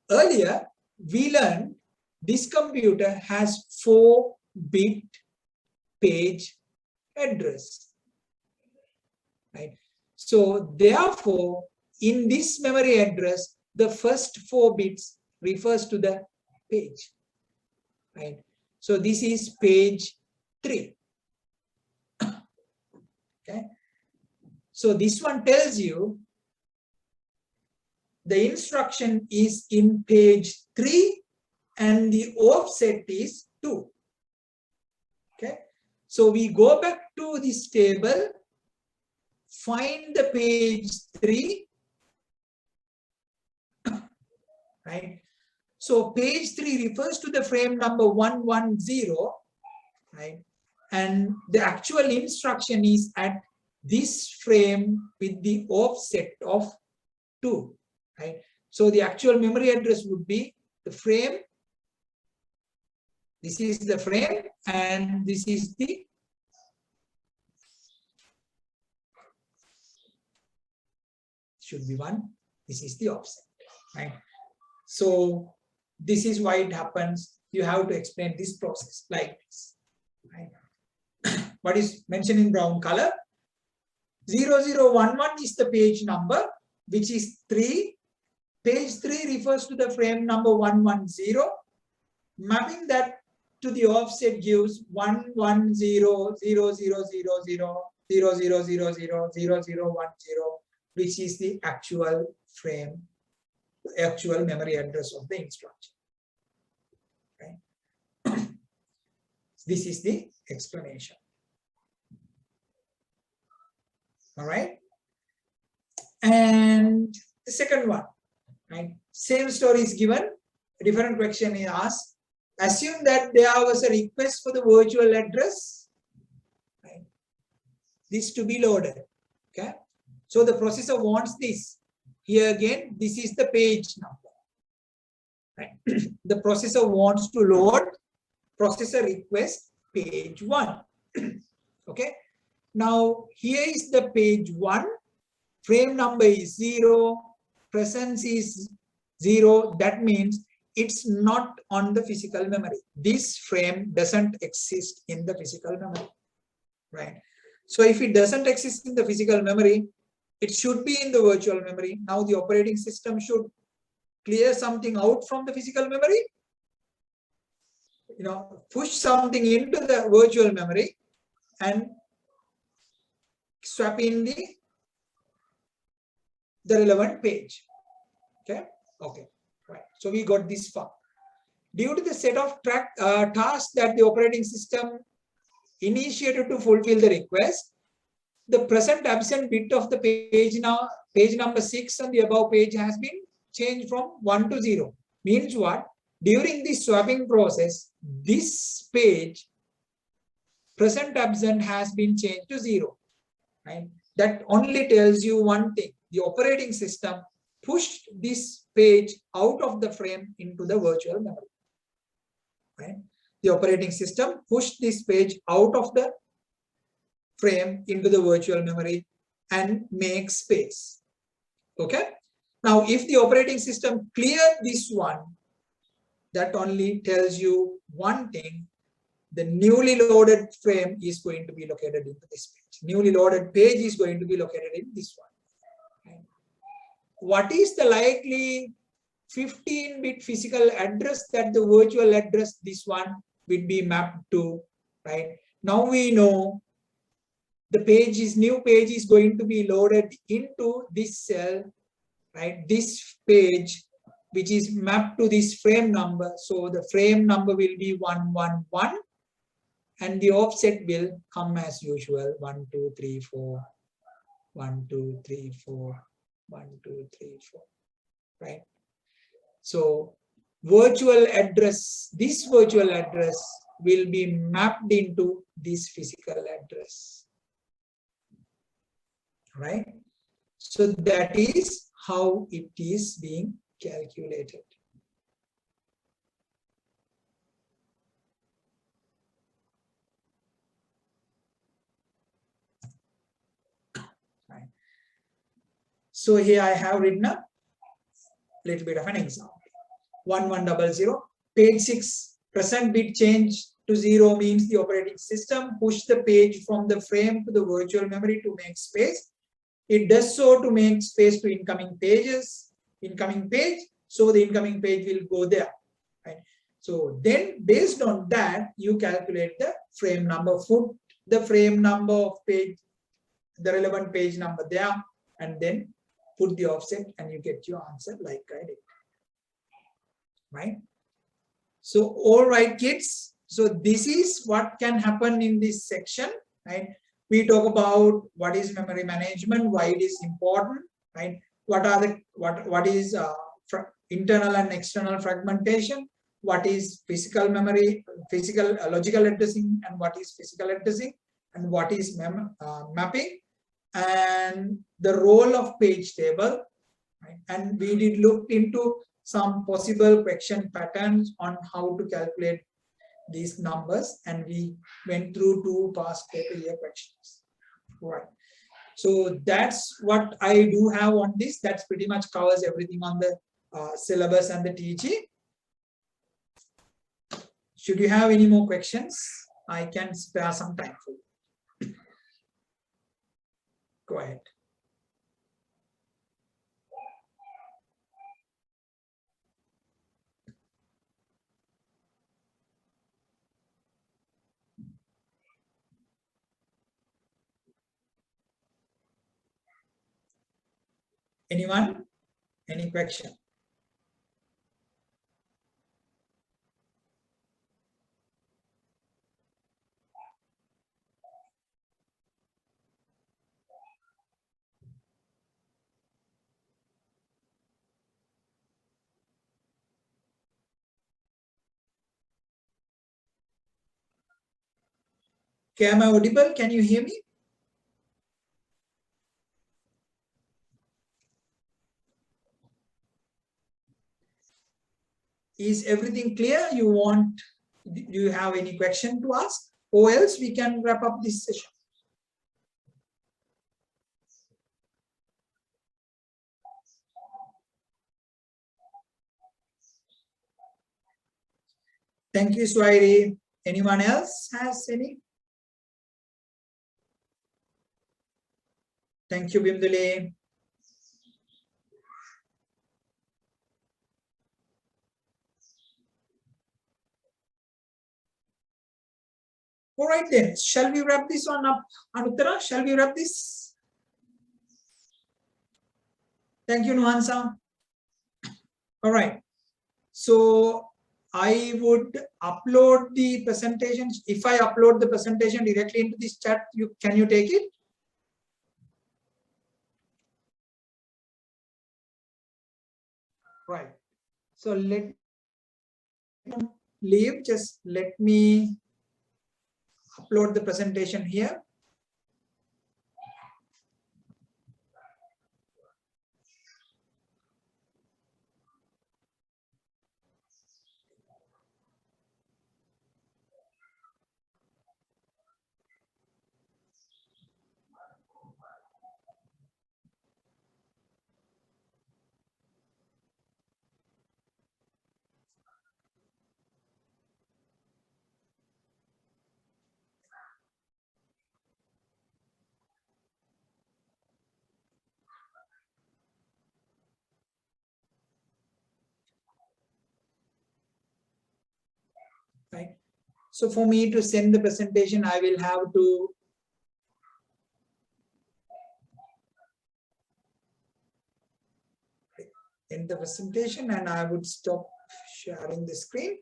Earlier we learned this computer has 4-bit page address. Right. So therefore, in this memory address, the first 4 bits refers to the page. Right. So this is page 3. Okay. So this one tells you the instruction is in page 3 and the offset is 2. Okay. So we go back to this table, find the page 3. Right. So page 3 refers to the frame number 110. Right. And the actual instruction is at this frame with the offset of 2. Right. So the actual memory address would be the frame. This is the frame and this is the should be 1. This is the offset. Right. So this is why it happens. You have to explain this process like this. Right. What is mentioned in brown color? 0011 is the page number, which is 3. Page 3 refers to the frame number 110. Mapping that to the offset gives 110000000000010, which is the actual frame, actual memory address of the instruction. Okay. This is the explanation. All right. And the second one. Right. Same story is given, a different question is asked. Assume that there was a request for the virtual address, right, this to be loaded. Okay. So the processor wants this. Here again, this is the page number. Right. The processor wants to load, processor request page 1. Okay. Now here is the page 1, frame number is 0. Presence is 0. That means it's not on the physical memory. This frame doesn't exist in the physical memory. Right. So if it doesn't exist in the physical memory, it should be in the virtual memory. Now the operating system should clear something out from the physical memory. Push something into the virtual memory and swap in the relevant page. Okay. Okay. Right. So we got this far. Due to the set of tasks that the operating system initiated to fulfill the request, the present absent bit of the page number 6 on the above page has been changed from 1 to 0. Means what? During the swapping process, this page present absent has been changed to 0. Right? That only tells you one thing. The operating system pushed this page out of the frame into the virtual memory. Right? the operating system push this page out of the frame into the virtual memory and make space. Okay. Now, if the operating system cleared this one, that only tells you one thing: the newly loaded frame is going to be located into this page. Newly loaded page is going to be located in this one. What is the likely 15-bit physical address that the virtual address, this one, will be mapped to? Right now, we know the new page is going to be loaded into this cell, right? This page, which is mapped to this frame number. So the frame number will be 111, and the offset will come as usual: 1, 2, 3, 4, 1, 2, 3, 4, 1, 2, 3, 4, right? So virtual address, this virtual address will be mapped into this physical address, right? So that is how it is being calculated. Right. So here I have written a little bit of an example. 1100, page 6, present bit change to 0 means the operating system push the page from the frame to the virtual memory to make space. It does so to make space to incoming page, so the incoming page will go there, right? So then based on that, you calculate the frame number, put the frame number of page, the relevant page number there, and then put the offset, and you get your answer like I did, right? So all right, kids, so this is what can happen in this section, right? We talk about what is memory management, why it is important, right? What is internal and external fragmentation, what is physical memory, logical addressing, and what is physical addressing, and what is mapping, and the role of page table, right? And we did look into some possible question patterns on how to calculate these numbers, and we went through 2 past paper year questions, right? So that's what I do have on this. That's pretty much covers everything on the syllabus and the teaching. Should you have any more questions, I can spare some time for you. Go ahead. Anyone? Any question? Okay, am I audible? Can you hear me? Is everything clear? Do you have any question to ask? Or else we can wrap up this session. Thank you, Swairi. Anyone else has any? Thank you, Bimdule. All right then, shall we wrap this one up, Anuttara? Shall we wrap this? Thank you, Nuhansa. All right. So I would upload the presentation. If I upload the presentation directly into this chat, can you take it? Right. So let me leave. Just let me upload the presentation here. right? So for me to send the presentation, I will have to end the presentation, and I would stop sharing the screen.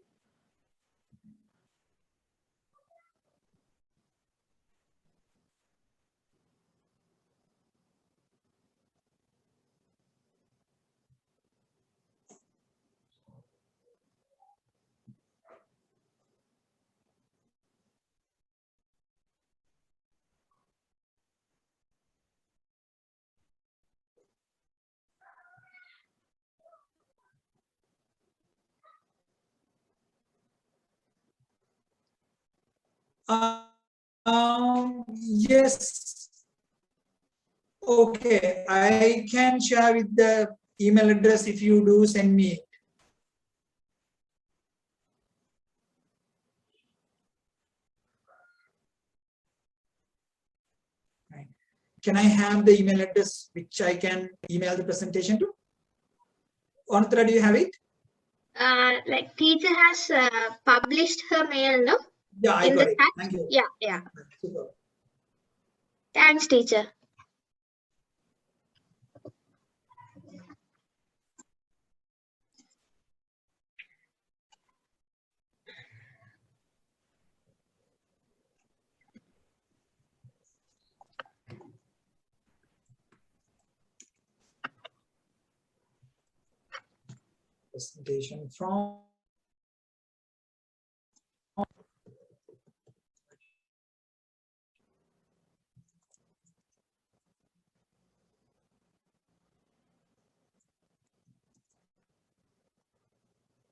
Yes. Okay, I can share with the email address if you do send me. Right. Can I have the email address which I can email the presentation to? Antra, do you have it? Like teacher has published her mail, no? Yeah, I got it. Thank you. Yeah. Super. Thanks, teacher. Presentation from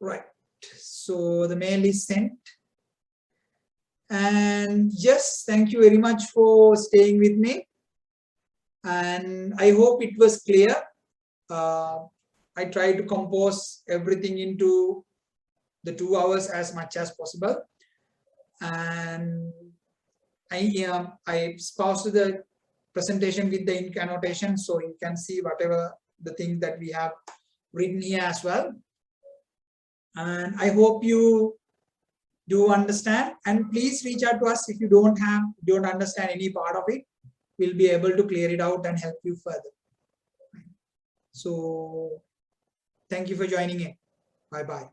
right. So the mail is sent. And yes, thank you very much for staying with me. And I hope it was clear. I tried to compose everything into the 2 hours as much as possible. And I paused the presentation with the ink annotation, so you can see whatever the thing that we have written here as well. And I hope you do understand, and please reach out to us if you don't understand any part of it. We'll be able to clear it out and help you further. So thank you for joining in. Bye-bye.